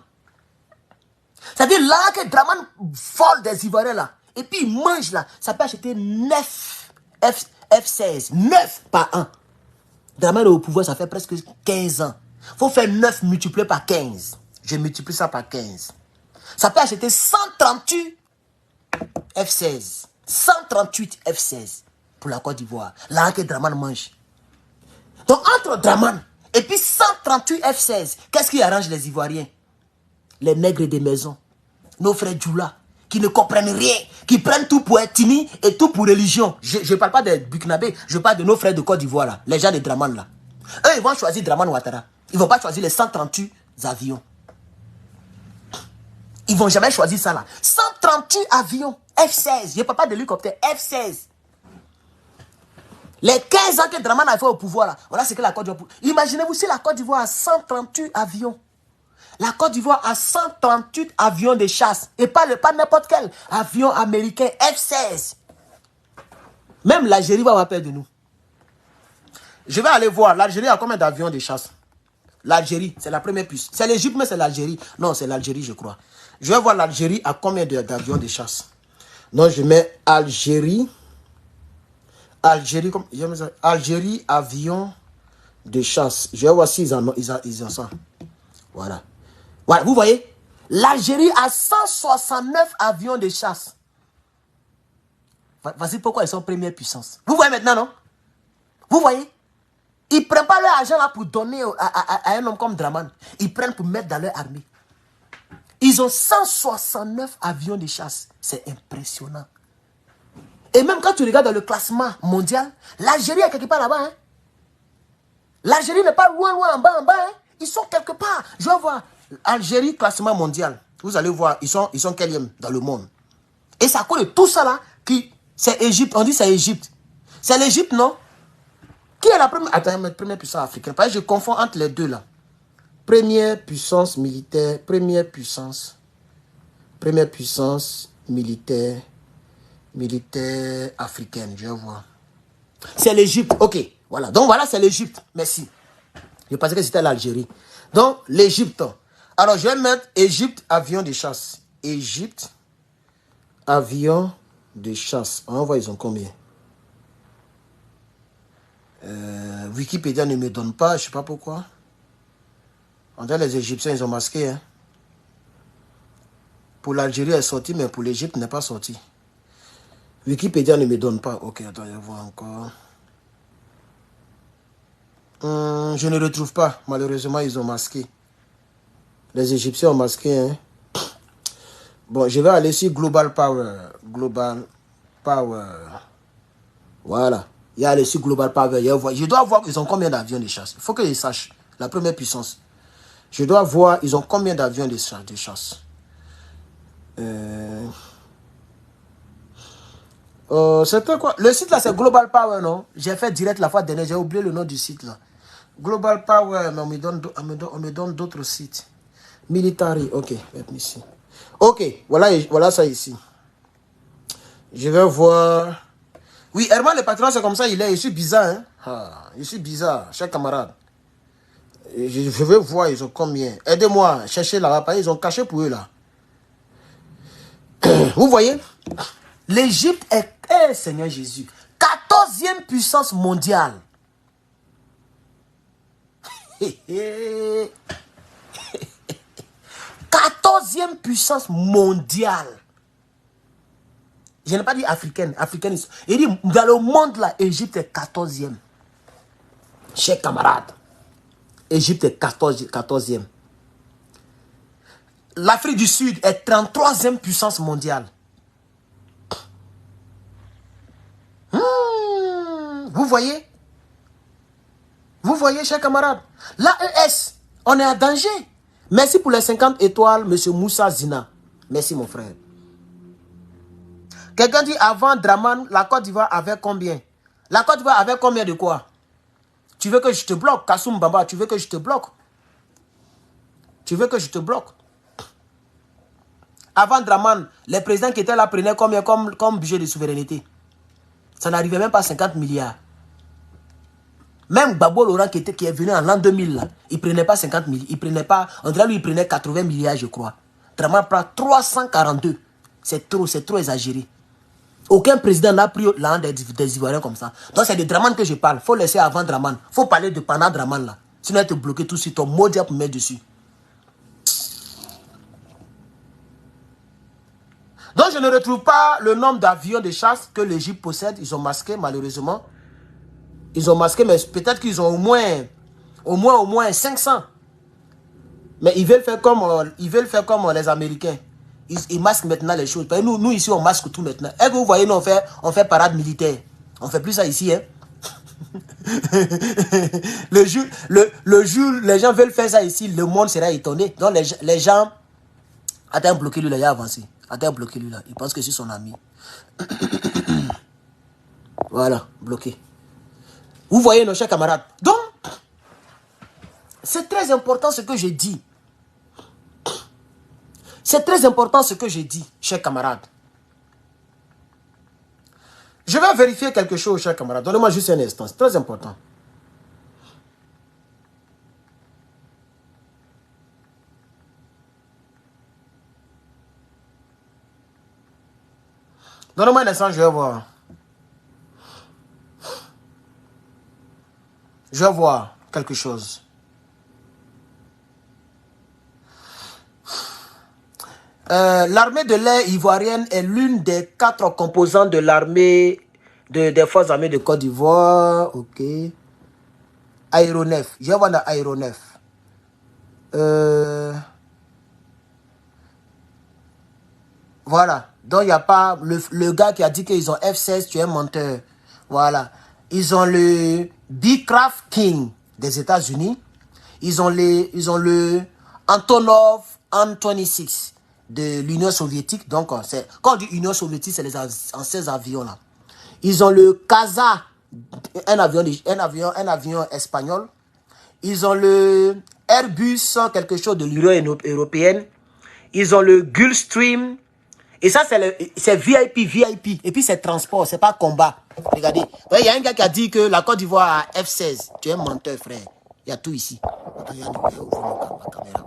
C'est-à-dire là que Draman vole des Ivoiriens là. Et puis il mange là. Ça peut acheter 9 F16. 9 par an. Draman est au pouvoir, ça fait presque 15 ans. Il faut faire 9 multiplié par 15. Je multiplie ça par 15. Ça peut acheter 138 F16. 138 F16 pour la Côte d'Ivoire. Là que Draman mange. Donc entre Draman et puis 138 F16, qu'est-ce qui arrange les Ivoiriens? Les nègres des maisons. Nos frères Djoula, qui ne comprennent rien, qui prennent tout pour ethnie et tout pour religion. Je ne parle pas des Burkinabés, je parle de nos frères de Côte d'Ivoire là, les gens de Draman là. Eux, ils vont choisir Draman Ouattara. Ils ne vont pas choisir les 138 avions. Ils ne vont jamais choisir ça là. 138 avions, F-16. Je ne parle pas d'hélicoptère, F-16. Les 15 ans que Draman a fait au pouvoir là, voilà ce que la Côte d'Ivoire. Imaginez-vous si la Côte d'Ivoire a 138 avions. La Côte d'Ivoire a 138 avions de chasse. Et pas n'importe quel avion américain F-16. Même l'Algérie va avoir peur de nous. Je vais aller voir. L'Algérie a combien d'avions de chasse? L'Algérie, c'est la première puce. C'est l'Égypte, mais c'est l'Algérie. Non, c'est l'Algérie, je crois. Je vais voir l'Algérie a combien d'avions de chasse. Donc, je mets Algérie. Algérie, avion de chasse. Je vais voir s'ils en ont ça. Voilà. Voilà, vous voyez, l'Algérie a 169 avions de chasse. Voici pourquoi ils sont première puissance. Vous voyez maintenant, non? Vous voyez? Ils ne prennent pas leur argent là pour donner à un homme comme Draman. Ils prennent pour mettre dans leur armée. Ils ont 169 avions de chasse. C'est impressionnant. Et même quand tu regardes dans le classement mondial, l'Algérie est quelque part là-bas. Hein? L'Algérie n'est pas loin en bas. Hein? Ils sont quelque part. Je vais voir. Algérie, classement mondial. Vous allez voir, ils sont quatrième dans le monde. Et ça cause de tout ça là, c'est Égypte. On dit c'est Égypte. C'est l'Égypte, non? Qui est la première? Attends, première puissance africaine. Parce que je confonds entre les deux là. Première puissance militaire, première puissance militaire africaine. Je vais voir. C'est l'Égypte. Ok, voilà. Donc voilà, c'est l'Égypte. Merci. Je pensais que c'était l'Algérie. Donc, l'Égypte. Alors, je vais mettre Égypte, avion de chasse. Égypte, avion de chasse. On va voir, ils ont combien? Wikipédia ne me donne pas, je ne sais pas pourquoi. On dirait les Égyptiens, ils ont masqué. Hein. Pour l'Algérie, elle est sortie, mais pour l'Égypte, n'est pas sortie. Wikipédia ne me donne pas. Ok, attends, je vais voir encore. Je ne retrouve pas. Malheureusement, ils ont masqué. Les Égyptiens ont masqué. Hein. Bon, je vais aller sur Global Power. Global Power. Voilà. Il y a aller sur Global Power. Je dois voir ils ont combien d'avions de chasse. Il faut que je sache. La première puissance. Je dois voir ils ont combien d'avions de chasse. C'était quoi? Le site là, c'est Global Power, non? J'ai fait direct la fois dernière. J'ai oublié le nom du site là. Global Power, mais on me donne d'autres sites. Military, ok, ici. Ok, voilà ça ici. Je vais voir. Oui, Herman, le patron, c'est comme ça, je suis bizarre, hein. Je suis bizarre, cher camarade. Je vais voir, ils ont combien. Aidez-moi, cherchez là-bas, ils ont caché pour eux là. Vous voyez? L'Égypte est, Seigneur Jésus, 14e puissance mondiale. 14e puissance mondiale. Je n'ai pas dit africaine. Il dit, dans le monde là, Égypte est 14e. Chers camarades, Égypte est 14e. L'Afrique du Sud est 33e puissance mondiale. Vous voyez? Vous voyez, chers camarades? L'AES, on est en danger. Merci pour les 50 étoiles, M. Moussa Zina. Merci, mon frère. Quelqu'un dit, avant Draman, la Côte d'Ivoire avait combien? La Côte d'Ivoire avait combien de quoi? Tu veux que je te bloque, Kassoum Bamba? Tu veux que je te bloque? Tu veux que je te bloque? Avant Draman, les présidents qui étaient là prenaient combien comme budget de souveraineté? Ça n'arrivait même pas à 50 milliards. Même Gbagbo Laurent qui est venu en l'an 2000, là, il ne prenait pas 50 000, il prenait pas, en tout lui, il prenait 80 milliards, je crois. Draman prend 342. C'est trop exagéré. Aucun président n'a pris l'argent des Ivoiriens comme ça. Donc c'est de Draman que je parle. Il faut laisser avant Draman. Il faut parler de pendant Draman là. Sinon, il te bloqué tout de suite. Ton mot diable pour mettre dessus. Donc je ne retrouve pas le nombre d'avions de chasse que l'Égypte possède. Ils ont masqué malheureusement. Ils ont masqué, mais peut-être qu'ils ont au moins 500. Mais ils veulent faire comme les Américains. Ils masquent maintenant les choses. Parce que nous ici, on masque tout maintenant. Et que vous voyez, nous, on fait parade militaire. On ne fait plus ça ici. Hein? le jour, les gens veulent faire ça ici, le monde sera étonné. Donc les gens... Attends, bloquez-lui là, il a avancé. Attends, bloquez-lui là. Il pense que c'est son ami. Voilà, bloqué. Vous voyez nos chers camarades. Donc, c'est très important ce que je dis. C'est très important ce que je dis, chers camarades. Je vais vérifier quelque chose, chers camarades. Donnez-moi juste un instant. C'est très important. Donnez-moi un instant, je vais voir. Je vais voir quelque chose. L'armée de l'air ivoirienne est l'une des 4 composantes de l'armée des forces armées de Côte d'Ivoire. Ok. Aéronef. Je vais voir dans aéronef. Voilà. Donc il n'y a pas le gars qui a dit qu'ils ont F-16, tu es un menteur. Voilà. Ils ont le Beechcraft King des États-Unis. Ils ont le Antonov An-26 de l'Union soviétique. Donc, quand on dit Union soviétique, c'est les anciens avions là. Ils ont le Kaza, un avion espagnol. Ils ont le Airbus, quelque chose de l'Union européenne. Ils ont le Gulfstream. Et ça, c'est VIP. Et puis, c'est transport, c'est pas combat. Regardez. Il y a un gars qui a dit que la Côte d'Ivoire a F-16. Tu es un menteur, frère. Il y a tout ici.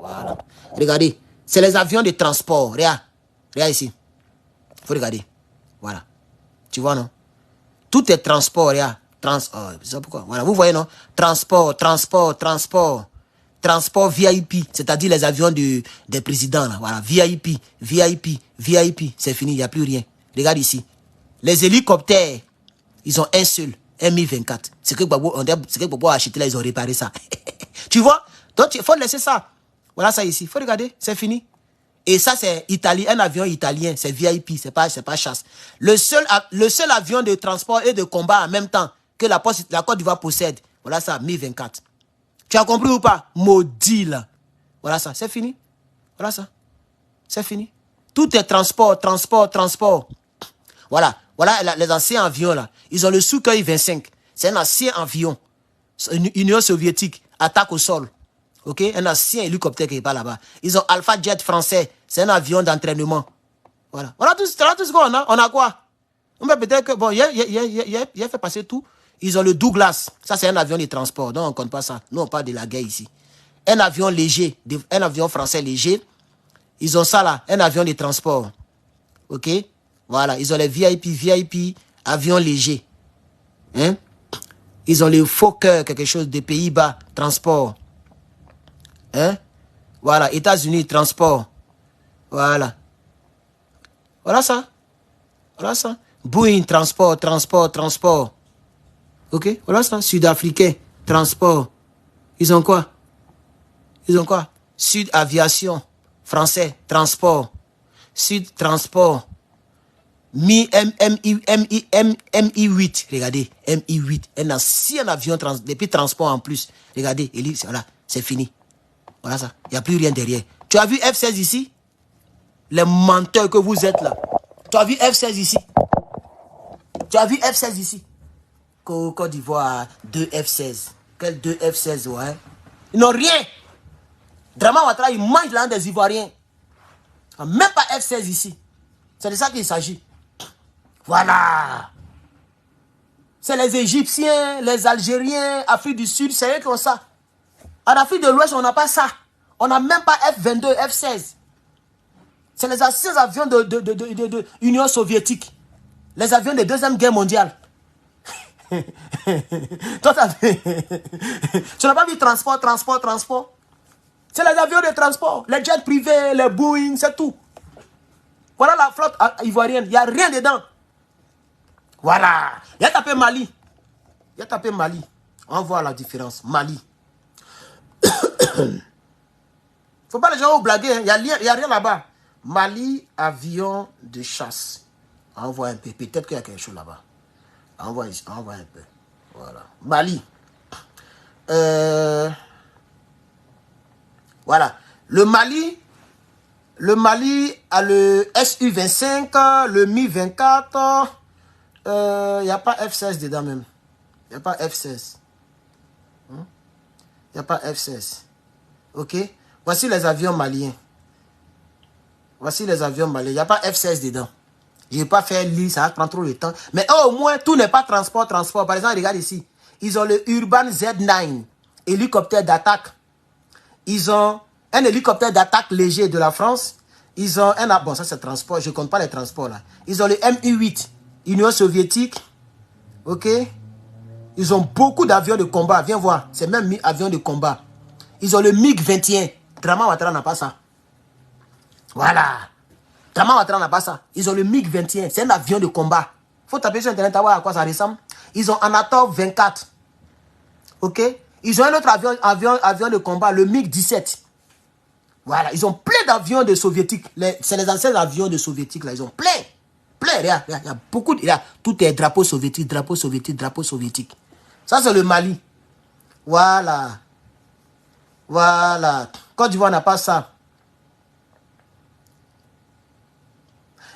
Voilà. Regardez. C'est les avions de transport. Regarde. Regarde ici. Il faut regarder. Voilà. Tu vois, non? Tout est transport. Regarde. C'est pourquoi. Voilà. Vous voyez, non? Transport. Transport VIP. C'est-à-dire les avions des présidents. Là. Voilà. VIP. C'est fini. Il n'y a plus rien. Regarde ici. Les hélicoptères, ils ont un seul. Un Mi-24. C'est que Gbagbo a acheté là, ils ont réparé ça. Tu vois? Donc, il faut laisser ça. Voilà ça ici. Il faut regarder. C'est fini. Et ça, c'est un avion italien. C'est VIP. C'est pas chasse. Le seul avion de transport et de combat en même temps que la Côte d'Ivoire possède. Voilà ça. Mi-24. Tu as compris ou pas? Maudit là. Voilà ça. C'est fini. Voilà ça. C'est fini. Tout est transport. Voilà. Voilà les anciens avions là. Ils ont le Sukhoi 25. C'est un ancien avion. Union soviétique. Attaque au sol. Ok? Un ancien hélicoptère qui est pas là-bas. Ils ont Alpha Jet français. C'est un avion d'entraînement. Voilà. Voilà tout ce qu'on a. On a quoi? On peut peut-être que... Bon, il a fait passer tout. Ils ont le Douglas. Ça, c'est un avion de transport. Donc, on ne compte pas ça. Nous, on parle de la guerre ici. Un avion léger. Un avion français léger. Ils ont ça là. Un avion de transport. Ok? Voilà. Ils ont les VIP, avions légers. Hein? Ils ont les Fokker, quelque chose des Pays-Bas, transport. Hein? Voilà. États-Unis, transport. Voilà. Voilà ça. Voilà ça. Boeing, transport. Ok? Voilà ça. Sud-Africain, transport. Ils ont quoi? Sud Aviation, français, transport. Sud Transport. MI8. Regardez. MI8. Un ancien avion depuis transport en plus. Regardez. Voilà. C'est fini. Voilà ça. Il n'y a plus rien derrière. Tu as vu F-16 ici? Les menteurs que vous êtes là. Tu as vu F-16 ici? Côte d'Ivoire, 2 F-16. Quel 2 F-16, ouais? Ils n'ont rien. Draman Ouattara, il mange l'un des Ivoiriens. Même pas F-16 ici. C'est de ça qu'il s'agit. Voilà. C'est les Égyptiens, les Algériens, Afrique du Sud, c'est eux qui ont ça. En Afrique de l'Ouest, on n'a pas ça. On n'a même pas F-22, F-16. C'est les anciens avions de l'Union soviétique. Les avions de la Deuxième Guerre mondiale. Toi, tu n'as pas vu transport. C'est les avions de transport. Les jets privés, les Boeing, c'est tout. Voilà la flotte ivoirienne. Il n'y a rien dedans. Voilà. Il y a tapé Mali. On voit la différence. Mali. Faut pas les gens blaguer. Hein. Il n'y a rien là-bas. Mali, avion de chasse. On voit un peu. Peut-être qu'il y a quelque chose là-bas. On voit un peu. Voilà. Mali. Voilà. Le Mali a le Su-25, le Mi-24. Il n'y a pas F-16 dedans même. Il n'y a pas F-16. Il n'y a pas F-16. Ok. Voici les avions maliens. Il n'y a pas F-16 dedans. Je ne vais pas faire lire, ça va prendre trop de temps. Mais au moins, tout n'est pas transport. Par exemple, regarde ici. Ils ont le Urban Z9, hélicoptère d'attaque. Ils ont un hélicoptère d'attaque léger de la France. Ils ont un... Bon, ça c'est transport. Je ne compte pas les transports là. Ils ont le Mi-8, Union soviétique. Ok. Ils ont beaucoup d'avions de combat. Viens voir. C'est même avions de combat. Ils ont le MiG-21. Draman Ouattara n'a pas ça. Voilà. Draman Ouattara n'a pas ça. Ils ont le MiG-21. C'est un avion de combat. Il faut taper sur Internet à voir à quoi ça ressemble. Ils ont Anator 24. Ok. Ils ont un autre avion de combat, le MiG-17. Voilà. Ils ont plein d'avions de soviétiques. C'est les anciens avions de soviétiques là. Ils ont plein. Il y a beaucoup. Tout est drapeau soviétique. Ça, c'est le Mali. Voilà. Côte d'Ivoire n'a pas ça.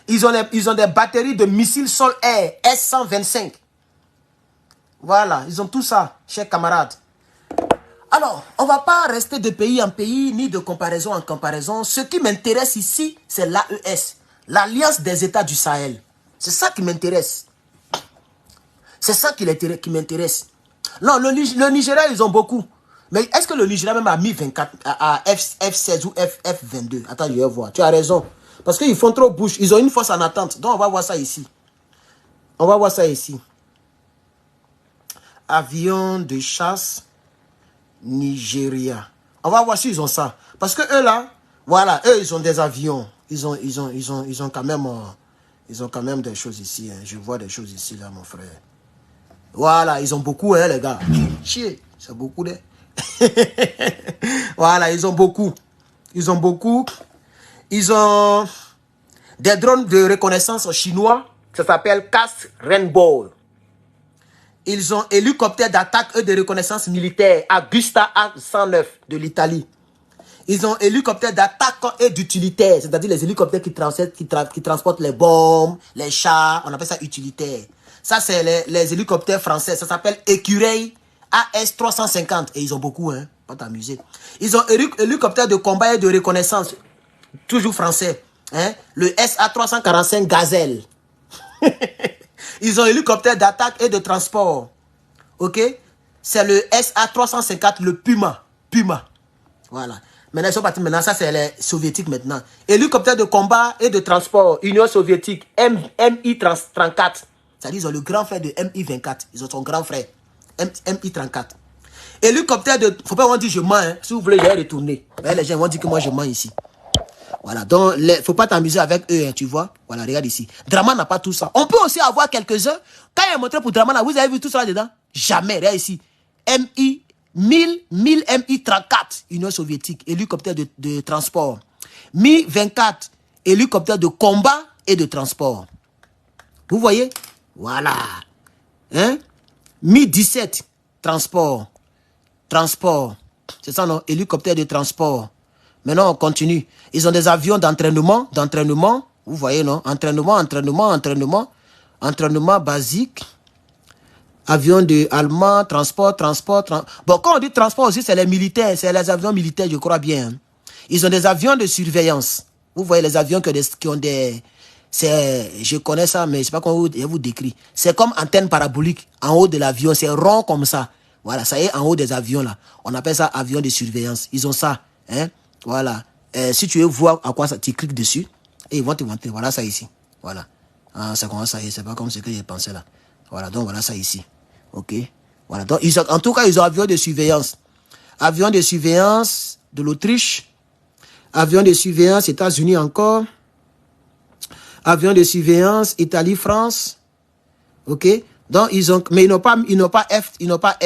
Ils ont des batteries de missiles sol-air S-125. Voilà. Ils ont tout ça, chers camarades. Alors, on ne va pas rester de pays en pays, ni de comparaison en comparaison. Ce qui m'intéresse ici, c'est l'AES. L'Alliance des États du Sahel. C'est ça qui m'intéresse. Non, le Nigeria, ils ont beaucoup. Mais est-ce que le Nigeria même a mis 24 à F16 ou F22? Attends, je vais voir. Tu as raison. Parce qu'ils font trop bouche. Ils ont une force en attente. Donc, on va voir ça ici. Avion de chasse Nigeria. On va voir s'ils ont ça. Parce que eux là, voilà, eux ils ont des avions. Ils ont quand même des choses ici. Hein. Je vois des choses ici là, mon frère. Voilà, ils ont beaucoup, hein, les gars. Chier, c'est beaucoup, hein. Voilà, ils ont beaucoup. Ils ont des drones de reconnaissance chinois. Ça s'appelle CAS Rainbow. Ils ont hélicoptères d'attaque et de reconnaissance militaire Agusta A109 de l'Italie. Ils ont hélicoptères d'attaque et d'utilitaire, c'est-à-dire les hélicoptères qui transportent les bombes, les chars, on appelle ça utilitaire. Ça, c'est les hélicoptères français, ça s'appelle Écureuil AS350. Et ils ont beaucoup, hein, pas t'amuser. Ils ont hélicoptères de combat et de reconnaissance, toujours français, hein, le SA345 Gazelle. Ils ont hélicoptère d'attaque et de transport. Ok? C'est le SA-350, le Puma. Voilà. Maintenant, ils sont partis. Maintenant, ça, c'est les soviétiques maintenant. Hélicoptère de combat et de transport. Union soviétique. Mi-34. C'est-à-dire, ils ont le grand frère de Mi-24. Ils ont son grand frère. Mi-34. Hélicoptère de... Faut pas qu'on dise je mens. Hein. Si vous voulez, je vais retourner. Mais les gens vont dire que moi, je mens ici. Voilà, donc il ne faut pas t'amuser avec eux, hein, tu vois. Voilà, regarde ici. Draman n'a pas tout ça. On peut aussi avoir quelques-uns. Quand il a montré pour Draman, vous avez vu tout ça là-dedans? Jamais, regarde ici. 1000 Mi-34, Union soviétique, hélicoptère de transport. Mi-24, hélicoptère de combat et de transport. Vous voyez? Voilà. Hein? Mi-17, transport. C'est ça, non? Hélicoptère de transport. Maintenant, on continue. Ils ont des avions d'entraînement. Vous voyez, non? Entraînement basique. Avions de allemand, transport. Bon, quand on dit transport aussi, c'est les militaires. C'est les avions militaires, je crois bien. Ils ont des avions de surveillance. Vous voyez les avions qui ont des Je connais ça, mais je sais pas comment je vous décris. C'est comme antenne parabolique en haut de l'avion. C'est rond comme ça. Voilà, ça y est, en haut des avions là. On appelle ça avion de surveillance. Ils ont ça. Hein? Voilà. Si tu veux voir à quoi ça, tu cliques dessus et ils vont te montrer. Voilà ça ici. Voilà. Ah, ça commence à y est. C'est pas comme ce que j'ai pensé là. Voilà, donc voilà ça ici. Ok. Voilà. Donc, en tout cas, ils ont avion de surveillance. Avion de surveillance de l'Autriche. Avion de surveillance États-Unis encore. Avion de surveillance Italie, France. Ok. Donc ils ont, mais ils n'ont pas F, ils n'ont pas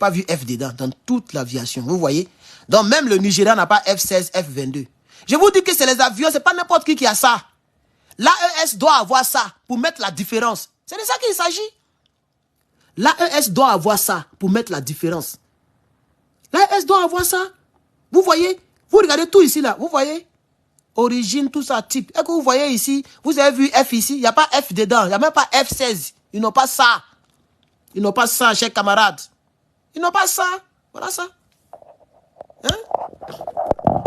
vu F dedans dans toute l'aviation. Vous voyez. Donc même le Nigeria n'a pas F-16, F-22. Je vous dis que c'est les avions, c'est pas n'importe qui a ça. L'AES doit avoir ça pour mettre la différence. C'est de ça qu'il s'agit. L'AES doit avoir ça pour mettre la différence. L'AES doit avoir ça. Vous voyez. Vous regardez tout ici là. Vous voyez. Origine, tout ça, type. Est-ce que vous voyez ici, vous avez vu F ici, il n'y a pas F dedans, il n'y a même pas F16. Ils n'ont pas ça. Ils n'ont pas ça, chers camarades. Ils n'ont pas ça. Voilà ça. Hein?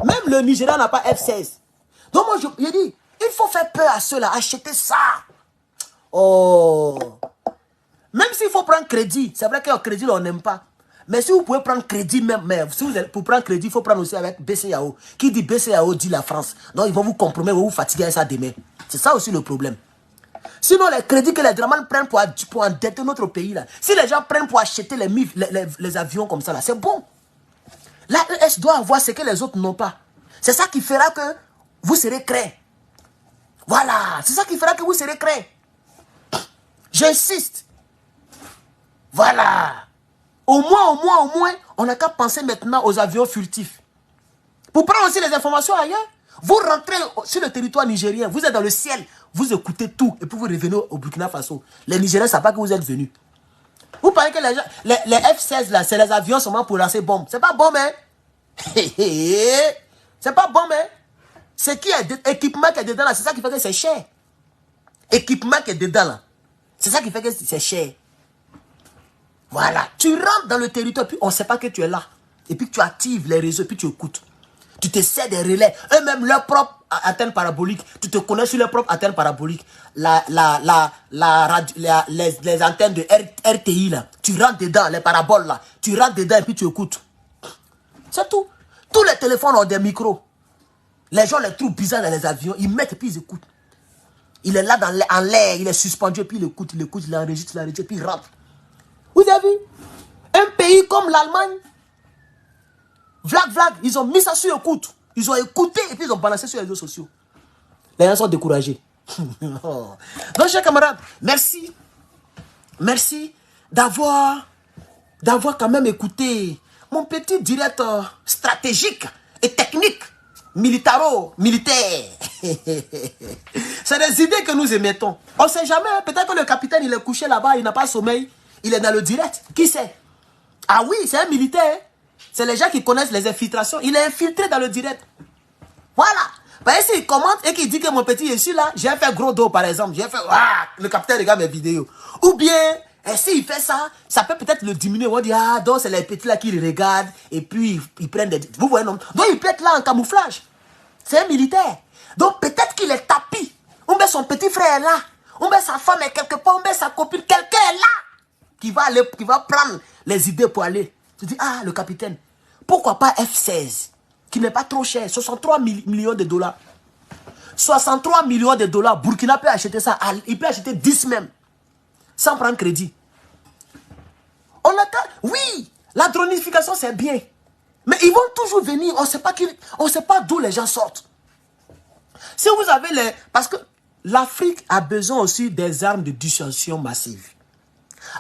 Même le Nigeria n'a pas F16. Donc moi, je dis, il faut faire peur à ceux-là, acheter ça. Oh. Même s'il faut prendre crédit, c'est vrai qu'un crédit, on n'aime pas. Mais si vous pouvez prendre crédit même, mais si vous êtes, pour prendre crédit, il faut prendre aussi avec BCAO. Qui dit BCAO dit la France. Donc ils vont vous compromettre, ils vont vous fatiguer avec ça demain. C'est ça aussi le problème. Sinon les crédits que les Dramans prennent pour endetter notre pays là. Si les gens prennent pour acheter les avions comme ça là, c'est bon. L'AES doit avoir ce que les autres n'ont pas. C'est ça qui fera que vous serez craint. Voilà, c'est ça qui fera que vous serez craint. J'insiste. Voilà. Au moins, on n'a qu'à penser maintenant aux avions furtifs. Pour prendre aussi les informations ailleurs. Vous rentrez sur le territoire nigérien, vous êtes dans le ciel, vous écoutez tout, et puis vous revenez au Burkina Faso. Les Nigériens ne savent pas que vous êtes venus. Vous parlez que les F-16 là, c'est les avions seulement pour lancer bombes. C'est pas bon, mais. C'est pas bon, mais. Ce qui est équipement qui est dedans là, c'est ça qui fait que c'est cher. Équipement qui est dedans là, c'est ça qui fait que c'est cher. Voilà, tu rentres dans le territoire, puis on ne sait pas que tu es là. Et puis tu actives les réseaux, puis tu écoutes. Tu te sers des relais. Eux-mêmes, leur propre antenne parabolique. Tu te connais sur leur propre antenne parabolique. Les antennes de RTI, là. Tu rentres dedans, les paraboles, là. Tu rentres dedans et puis tu écoutes. C'est tout. Tous les téléphones ont des micros. Les gens les trouvent bizarres dans les avions. Ils mettent et puis ils écoutent. Il est là en l'air, il est suspendu et puis il écoute, il enregistre, et puis il rentre. Vous avez vu? Un pays comme l'Allemagne, Vlag, ils ont mis ça sur écoute. Ils ont écouté et puis ils ont balancé sur les réseaux sociaux. Les gens sont découragés. Donc, chers camarades, merci. Merci d'avoir quand même écouté mon petit direct stratégique et technique, militaire. C'est des idées que nous émettons. On ne sait jamais, peut-être que le capitaine il est couché là-bas, il n'a pas sommeil, il est dans le direct. Qui sait? Ah oui, c'est un militaire. C'est les gens qui connaissent les infiltrations. Il est infiltré dans le direct. Voilà. Parce que s'il commente et qu'il dit que mon petit est là, j'ai fait gros dos par exemple. J'ai fait, ah, le capitaine regarde mes vidéos. Ou bien, s'il fait ça, ça peut peut-être le diminuer. On va dire, ah, donc c'est les petits là qui le regardent et puis ils prennent des... Vous voyez, non? Donc il peut être là en camouflage. C'est un militaire. Donc peut-être qu'il est tapis. On met son petit frère là. On met sa femme est quelque part. On met sa copine. Quelqu'un est là. Qui va prendre les idées pour aller. Tu dis, ah, le capitaine. Pourquoi pas F-16? Qui n'est pas trop cher. 63 millions de dollars. 63 millions de dollars. Burkina peut acheter ça. Il peut acheter 10 même. Sans prendre crédit. Oui, la dronification c'est bien. Mais ils vont toujours venir. On ne sait pas d'où les gens sortent. Si vous avez les... Parce que l'Afrique a besoin aussi des armes de dissuasion massive.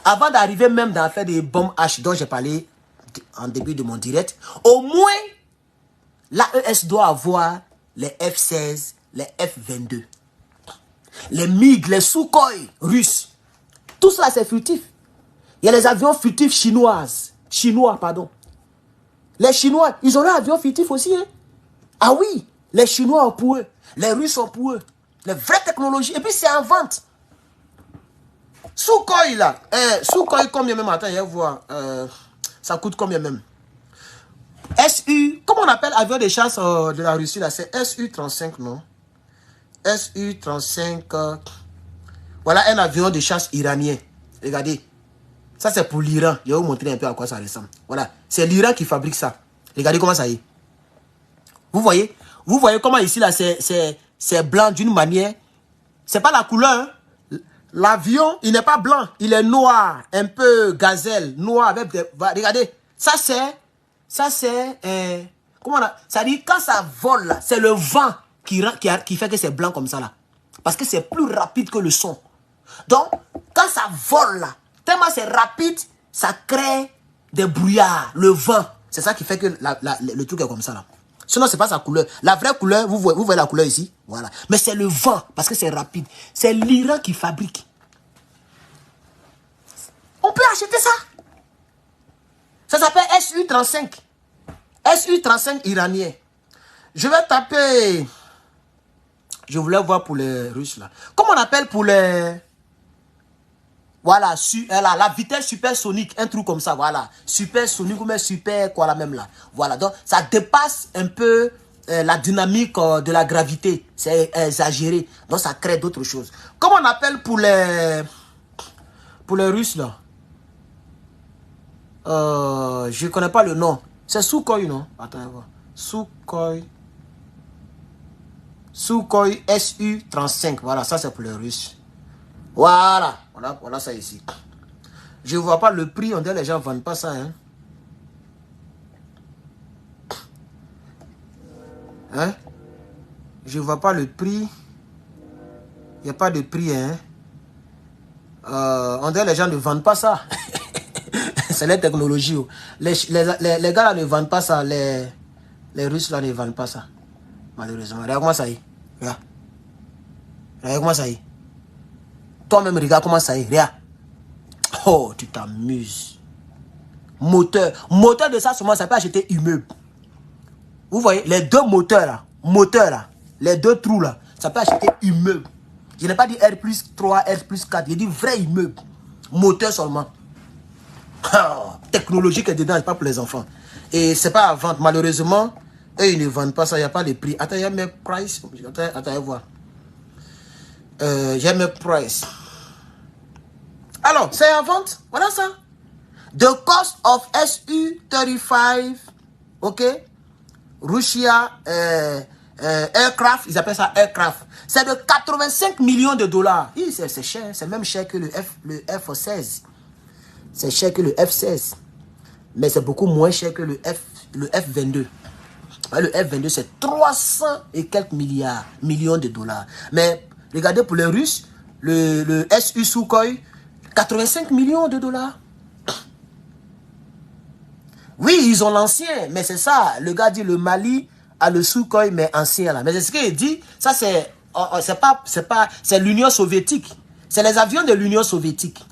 Avant d'arriver même dans faire des bombes H dont j'ai parlé en début de mon direct, au moins l'AES doit avoir les F-16, les F-22. Les MiG, les Sukhoi russes. Tout ça c'est furtif. Il y a les avions furtifs chinois, pardon. Les Chinois, ils ont leurs avions furtifs aussi. Hein? Ah oui, les Chinois ont pour eux. Les Russes ont pour eux. Les vraies technologies. Et puis c'est en vente. Sukhoi là. Sukhoi combien même? Attends, je vais voir. Ça coûte combien même? SU. Comment on appelle avion de chasse de la Russie là? C'est SU-35, non? Su-35. Voilà un avion de chasse iranien. Regardez. Ça, c'est pour l'Iran. Je vais vous montrer un peu à quoi ça ressemble. Voilà. C'est l'Iran qui fabrique ça. Regardez comment ça y est. Vous voyez? Vous voyez comment ici, là, c'est blanc d'une manière. C'est pas la couleur, hein? L'avion, il n'est pas blanc. Il est noir. Un peu gazelle. Noir avec des... Regardez. Ça, c'est... comment on a... Ça dit, quand ça vole, là, c'est le vent qui fait que c'est blanc comme ça, là. Parce que c'est plus rapide que le son. Donc, quand ça vole, là, tellement c'est rapide, ça crée des brouillards, le vent. C'est ça qui fait que le truc est comme ça, là. Sinon, c'est pas sa couleur. La vraie couleur, vous voyez la couleur ici? Voilà. Mais c'est le vent, parce que c'est rapide. C'est l'Iran qui fabrique. On peut acheter ça. Ça s'appelle Su-35. Su-35 iranien. Je vais taper... Je voulais voir pour les Russes, là. Comment on appelle pour les... Voilà, la vitesse supersonique, un truc comme ça, voilà. Supersonique ou même super, quoi, la même là. Voilà, donc ça dépasse un peu la dynamique de la gravité. C'est exagéré. Donc ça crée d'autres choses. Comment on appelle pour les Russes, là? Je ne connais pas le nom. C'est Sukhoi, non? Attends, voir. Sukhoi Su-35. Voilà, ça c'est pour les Russes. Voilà, voilà ça ici. Je ne vois pas le prix, on dirait les gens ne vendent pas ça. Hein? Je ne vois pas le prix. Il n'y a pas de prix. Hein? On dirait les gens ne vendent pas ça. C'est la technologie. Les gars là ne vendent pas ça. Les Russes là ne vendent pas ça. Malheureusement. Regarde comment ça y est. Regarde. Regarde comment ça y est. Toi-même, regarde comment ça y est. Regarde. Oh, tu t'amuses. Moteur. Moteur de ça, seulement, ça peut acheter immeuble. Vous voyez, les deux moteurs là. Les deux trous là. Ça peut acheter immeuble. Je n'ai pas dit R+3, R+4. J'ai dit vrai immeuble. Moteur seulement. Oh, technologique est dedans, c'est pas pour les enfants. Et c'est pas à vendre. Malheureusement, eux, ils ne vendent pas ça. Il n'y a pas de prix. Attends, il y a mes prices. Attends, voir. J'ai mes prices. Alors, c'est à vente. Voilà ça. The cost of Su-35, ok, Russia aircraft, ils appellent ça aircraft. C'est de 85 millions de dollars. C'est cher, c'est même cher que le F-16. C'est cher que le F-16. Mais c'est beaucoup moins cher que le F-22. Le F-22, c'est 300 et quelques millions de dollars. Mais regardez pour les Russes, le Su-Sukhoi, 85 millions de dollars. Oui, ils ont l'ancien, mais c'est ça. Le gars dit le Mali a le Sukhoi, mais ancien là. Mais c'est ce qu'il dit. Ça, c'est l'Union soviétique. C'est les avions de l'Union soviétique.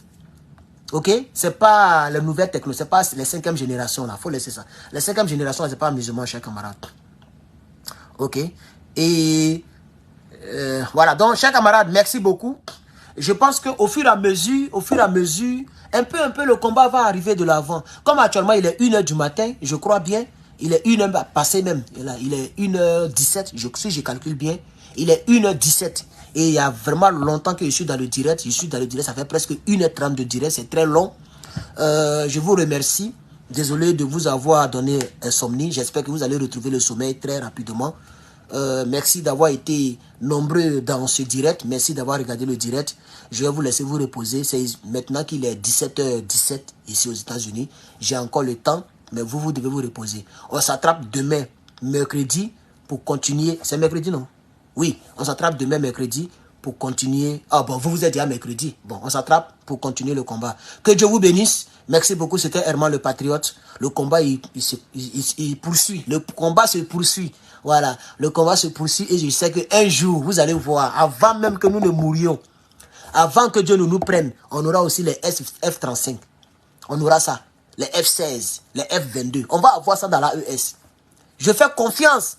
Ok? C'est pas les nouvelles technologies. C'est pas les 5e générations là. Faut laisser ça. Les 5e générations, c'est pas musulman, chers camarades. Ok? Et voilà. Donc, chers camarades, merci beaucoup. Je pense qu'au fur et à mesure, un peu le combat va arriver de l'avant. Comme actuellement, il est 1h du matin, je crois bien. Il est 1h passé même. Il est 1h17, si je calcule bien. Il est 1h17. Et il y a vraiment longtemps que je suis dans le direct. Ça fait presque 1h30 de direct. C'est très long. Je vous remercie. Désolé de vous avoir donné insomnie. J'espère que vous allez retrouver le sommeil très rapidement. Merci d'avoir été nombreux dans ce direct. Merci d'avoir regardé le direct. Je vais vous laisser vous reposer. C'est maintenant qu'il est 17h17 ici aux États-Unis. J'ai encore le temps, mais vous devez vous reposer. On s'attrape demain, mercredi, pour continuer. C'est mercredi, non? Oui, on s'attrape demain, mercredi, pour continuer. Ah bon, vous êtes déjà mercredi. Bon, on s'attrape pour continuer le combat. Que Dieu vous bénisse. Merci beaucoup, c'était Herman le Patriote. Le combat, il poursuit. Le combat se poursuit. Voilà, le combat se poursuit et je sais qu'un jour, vous allez voir, avant même que nous ne mourions, avant que Dieu nous prenne, on aura aussi les F-35. On aura ça, les F-16, les F-22. On va avoir ça dans la ES. Je fais confiance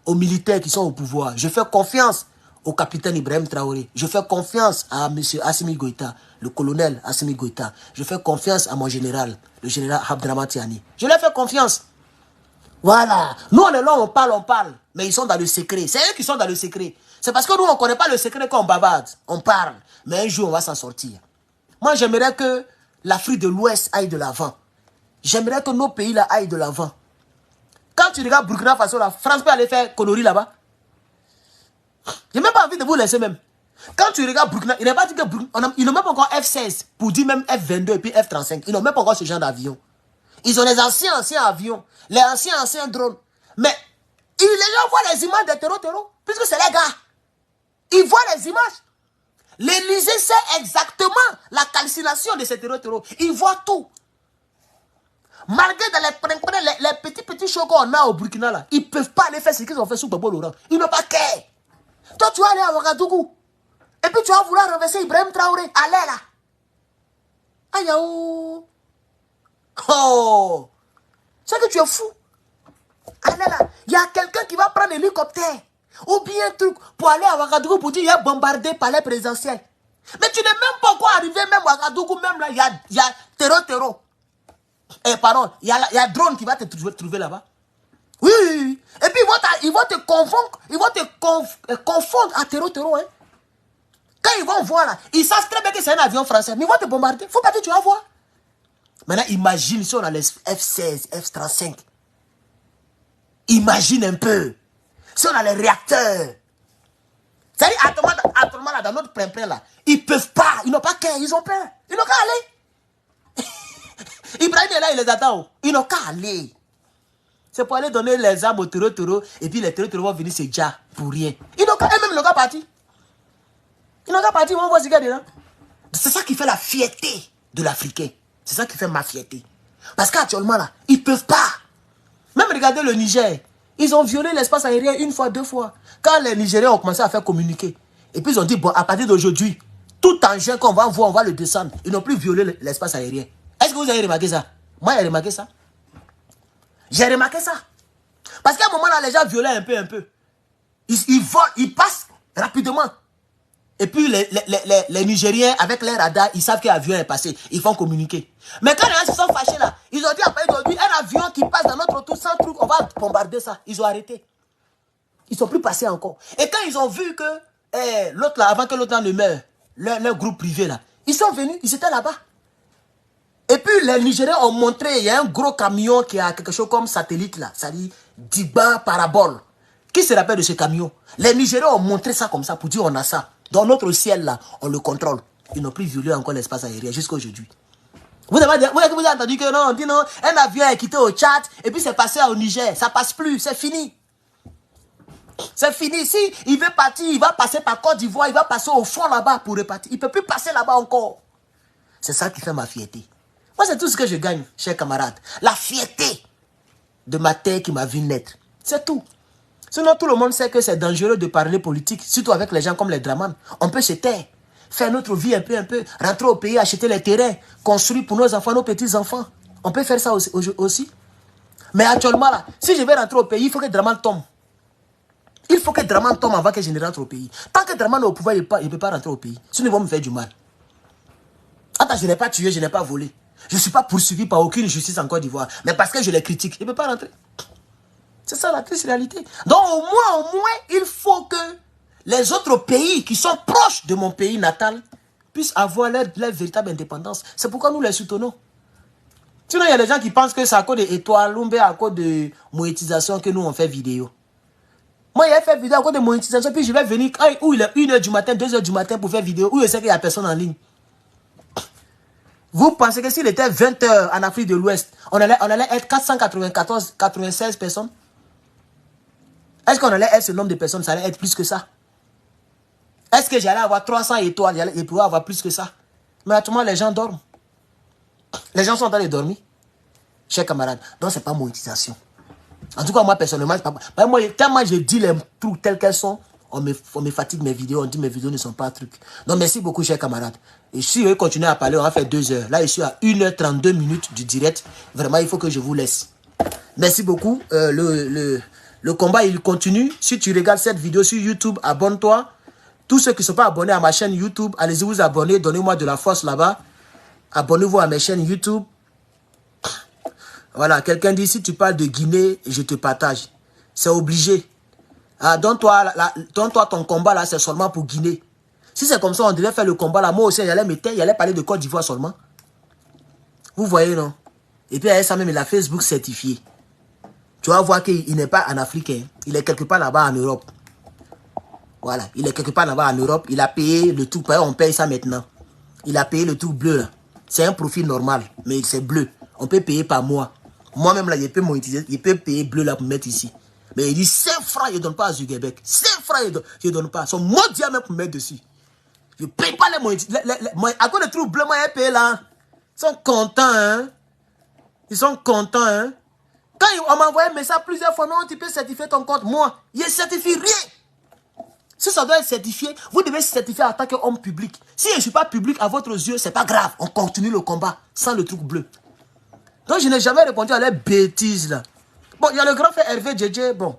aux militaires qui sont au pouvoir. Je fais confiance au capitaine Ibrahim Traoré. Je fais confiance à M. Assimi Goïta, le colonel Assimi Goïta. Je fais confiance à mon général, le général Abdraman Tiani. Je leur fais confiance. Voilà. Nous, on est là, on parle. Mais ils sont dans le secret. C'est eux qui sont dans le secret. C'est parce que nous, on ne connaît pas le secret qu'on bavarde. On parle. Mais un jour, on va s'en sortir. Moi, j'aimerais que l'Afrique de l'Ouest aille de l'avant. J'aimerais que nos pays là aillent de l'avant. Quand tu regardes Burkina Faso, la France peut aller faire conneries là-bas. J'ai même pas envie de vous laisser même. Quand tu regardes Burkina, il n'a pas dit que ils n'ont même pas encore F-16 pour dire même F-22 et puis F-35. Ils n'ont même pas encore ce genre d'avion. Ils ont les anciens avions, les anciens drones. Mais les gens voient les images des terreaux, puisque c'est les gars. Ils voient les images. L'Élysée sait exactement la calcination de ces terreaux. Ils voient tout. Malgré dans les petits choses qu'on a au Burkina là, ils ne peuvent pas aller faire ce qu'ils ont fait sous Bobo Laurent. Ils n'ont pas qu'à. Toi, tu vas aller à Ouagadougou. Et puis tu vas vouloir renverser Ibrahim Traoré. Allez là. Aïe, oh. C'est que tu es fou. Allez là. Il y a quelqu'un qui va prendre un hélicoptère. Ou bien un truc pour aller à Ouagadougou pour dire qu'il y a bombardé palais présidentiel. Mais tu n'es même pas encore arrivé, même à Ouagadougou, même là, il y a terreau. Pardon, il y a drone qui va te trouver là-bas. Oui. Et puis ils vont te confondre, confondre à terreau, hein. Quand ils vont voir là, ils savent très bien que c'est un avion français, mais ils vont te bombarder. Faut pas que tu vas voir. Maintenant, imagine si on a les F-16, F-35. Imagine un peu. Si on a les réacteurs. C'est-à-dire, actuellement, là, dans notre plein là, ils peuvent pas, ils n'ont pas qu'à, ils ont peur. Ils n'ont qu'à aller. Ibrahim est là, il les attend. Ils n'ont qu'à aller. C'est pour aller donner les armes aux terreaux, et puis les terreaux vont venir se dire pour rien. Ils n'ont qu'à, eux-mêmes, ils n'ont qu'à partir. Ils n'ont qu'à partir, on voit ce qu'il y a dedans. C'est ça qui fait la fierté de l'Africain. C'est ça qui fait ma fierté. Parce qu'actuellement, là, ils ne peuvent pas. Même regardez le Niger. Ils ont violé l'espace aérien une fois, 2 fois. Quand les Nigériens ont commencé à faire communiquer, et puis ils ont dit, bon, à partir d'aujourd'hui, tout engin qu'on va envoyer, on va le descendre. Ils n'ont plus violé l'espace aérien. Est-ce que vous avez remarqué ça? Moi, j'ai remarqué ça. J'ai remarqué ça. Parce qu'à un moment là, les gens violaient un peu. Ils volent, ils passent rapidement. Et puis les Nigériens, avec les radars, ils savent qu'un avion est passé. Ils font communiquer. Mais quand les gens se sont fâchés là, ils ont dit après aujourd'hui, un avion qui passe dans notre tour sans truc, on va bombarder ça. Ils ont arrêté. Ils ne sont plus passés encore. Et quand ils ont vu que l'autre là, avant que l'autre là ne meure, leur groupe privé là, ils sont venus, ils étaient là-bas. Et puis les Nigériens ont montré, il y a un gros camion qui a quelque chose comme satellite là, ça dit Diba Parabole. Qui se rappelle de ce camion? Les Nigériens ont montré ça comme ça pour dire on a ça. Dans notre ciel là, on le contrôle. Ils n'ont plus violé encore l'espace aérien jusqu'à aujourd'hui. Vous avez entendu que non, on dit non, un avion est quitté au Tchad et puis c'est passé au Niger. Ça passe plus, c'est fini. C'est fini. Si il veut partir, il va passer par Côte d'Ivoire, il va passer au fond là-bas pour repartir. Il ne peut plus passer là-bas encore. C'est ça qui fait ma fierté. Moi, c'est tout ce que je gagne, chers camarades. La fierté de ma terre qui m'a vu naître. C'est tout. Sinon, tout le monde sait que c'est dangereux de parler politique, surtout avec les gens comme les Draman. On peut se taire, faire notre vie un peu, rentrer au pays, acheter les terrains, construire pour nos enfants, nos petits-enfants. On peut faire ça aussi. Mais actuellement, là, si je vais rentrer au pays, il faut que Draman tombe. Il faut que Draman tombe avant que je ne rentre au pays. Tant que Draman est au pouvoir, il ne peut pas rentrer au pays. Sinon, ils vont me faire du mal. Attends, je n'ai pas tué, je n'ai pas volé. Je ne suis pas poursuivi par aucune justice en Côte d'Ivoire. Mais parce que je les critique, il ne peut pas rentrer. C'est ça la triste réalité. Donc au moins, il faut que les autres pays qui sont proches de mon pays natal puissent avoir leur véritable indépendance. C'est pourquoi nous les soutenons. Sinon, il y a des gens qui pensent que c'est à cause d'étoiles, ou bien à cause de monétisation que nous on fait vidéo. Moi, j'ai fait vidéo à cause de monétisation, puis je vais venir, où il est 1h du matin, 2h du matin pour faire vidéo, où je sais qu'il n'y a personne en ligne. Vous pensez que s'il était 20h en Afrique de l'Ouest, on allait être 496 personnes? Est-ce qu'on allait être ce nombre de personnes? Ça allait être plus que ça. Est-ce que j'allais avoir 300 étoiles et pouvoir avoir plus que ça? Mais actuellement, les gens dorment. Les gens sont en train de dormir. Chers camarades, donc ce n'est pas monétisation. En tout cas, moi, personnellement, moi, tellement je dis les trucs tels qu'elles sont, on me fatigue mes vidéos, on dit mes vidéos ne sont pas trucs. Donc, merci beaucoup, chers camarades. Et si vous continuez à parler, on va faire 2 heures. Là, je suis à 1h32 minutes du direct. Vraiment, il faut que je vous laisse. Merci beaucoup. Le combat, il continue. Si tu regardes cette vidéo sur YouTube, abonne-toi. Tous ceux qui ne sont pas abonnés à ma chaîne YouTube, allez-y vous abonner. Donnez-moi de la force là-bas. Abonnez-vous à mes chaînes YouTube. Voilà, quelqu'un dit, si tu parles de Guinée, je te partage. C'est obligé. Ah, donne-toi ton combat là, c'est seulement pour Guinée. Si c'est comme ça, on devait faire le combat là. Moi aussi, j'allais parler de Côte d'Ivoire seulement. Vous voyez, non? Et puis, avec ça même, il a Facebook certifié. Tu vas voir qu'il n'est pas en Afrique. Hein. Il est quelque part là-bas en Europe. Voilà. Il est quelque part là-bas en Europe. Il a payé le tout. On paye ça maintenant. Il a payé le tout bleu là. C'est un profil normal. Mais c'est bleu. On peut payer par mois. Moi-même là, je peux monétiser. Je peux payer bleu là pour mettre ici. Mais il dit 5 francs, je ne donne pas à Zuckerberg. 5 francs, je ne donne pas. Son mot diamant pour mettre dessus. Je ne paye pas les monétisations. À cause des trucs bleus, moi, je paye là. Ils sont contents, hein. Ils sont contents, hein. Quand on m'a envoyé un message plusieurs fois, non, tu peux certifier ton compte. Moi, je ne certifie rien. Si ça doit être certifié, vous devez certifier en tant qu'homme public. Si je ne suis pas public à votre yeux, ce n'est pas grave. On continue le combat sans le truc bleu. Donc, je n'ai jamais répondu à les bêtises, là. Bon, il y a le grand frère Hervé Djedje, bon.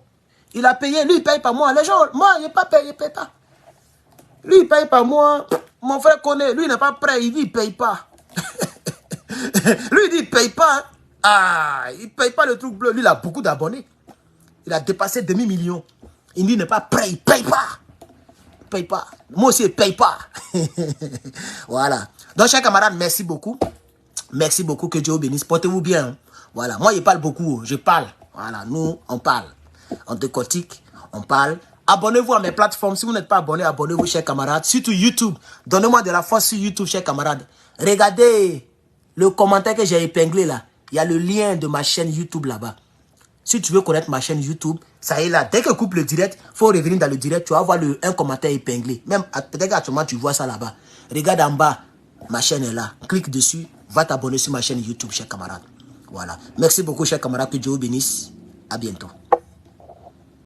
Il a payé, lui, il ne paye pas moi. Les gens, moi, il ne paye pas. Lui, il ne paye pas moi. Mon frère connaît, lui, il n'est pas prêt, il dit, il ne paye pas. Lui, il dit, il ne paye pas. Ah, il ne paye pas le truc bleu. Lui, il a beaucoup d'abonnés. Il a dépassé demi-million. Il dit, il n'est pas prêt, il ne paye pas. Il ne paye pas. Moi aussi, il ne paye pas. Voilà. Donc, chers camarades, merci beaucoup. Merci beaucoup, que Dieu vous bénisse. Portez-vous bien. Voilà. Moi, je parle beaucoup. Je parle. Voilà. Nous, on parle. On décortique. On parle. Abonnez-vous à mes plateformes. Si vous n'êtes pas abonné, abonnez-vous, chers camarades. Surtout YouTube. Donnez-moi de la force sur YouTube, chers camarades. Regardez le commentaire que j'ai épinglé là. Il y a le lien de ma chaîne YouTube là-bas. Si tu veux connaître ma chaîne YouTube, ça y est là. Dès que coupe le direct, il faut revenir dans le direct. Tu vas voir un commentaire épinglé. Même peut-être qu'actuellement, tu vois ça là-bas. Regarde en bas. Ma chaîne est là. Clique dessus. Va t'abonner sur ma chaîne YouTube, chers camarades. Voilà. Merci beaucoup, chers camarades. Que Dieu vous bénisse. À bientôt.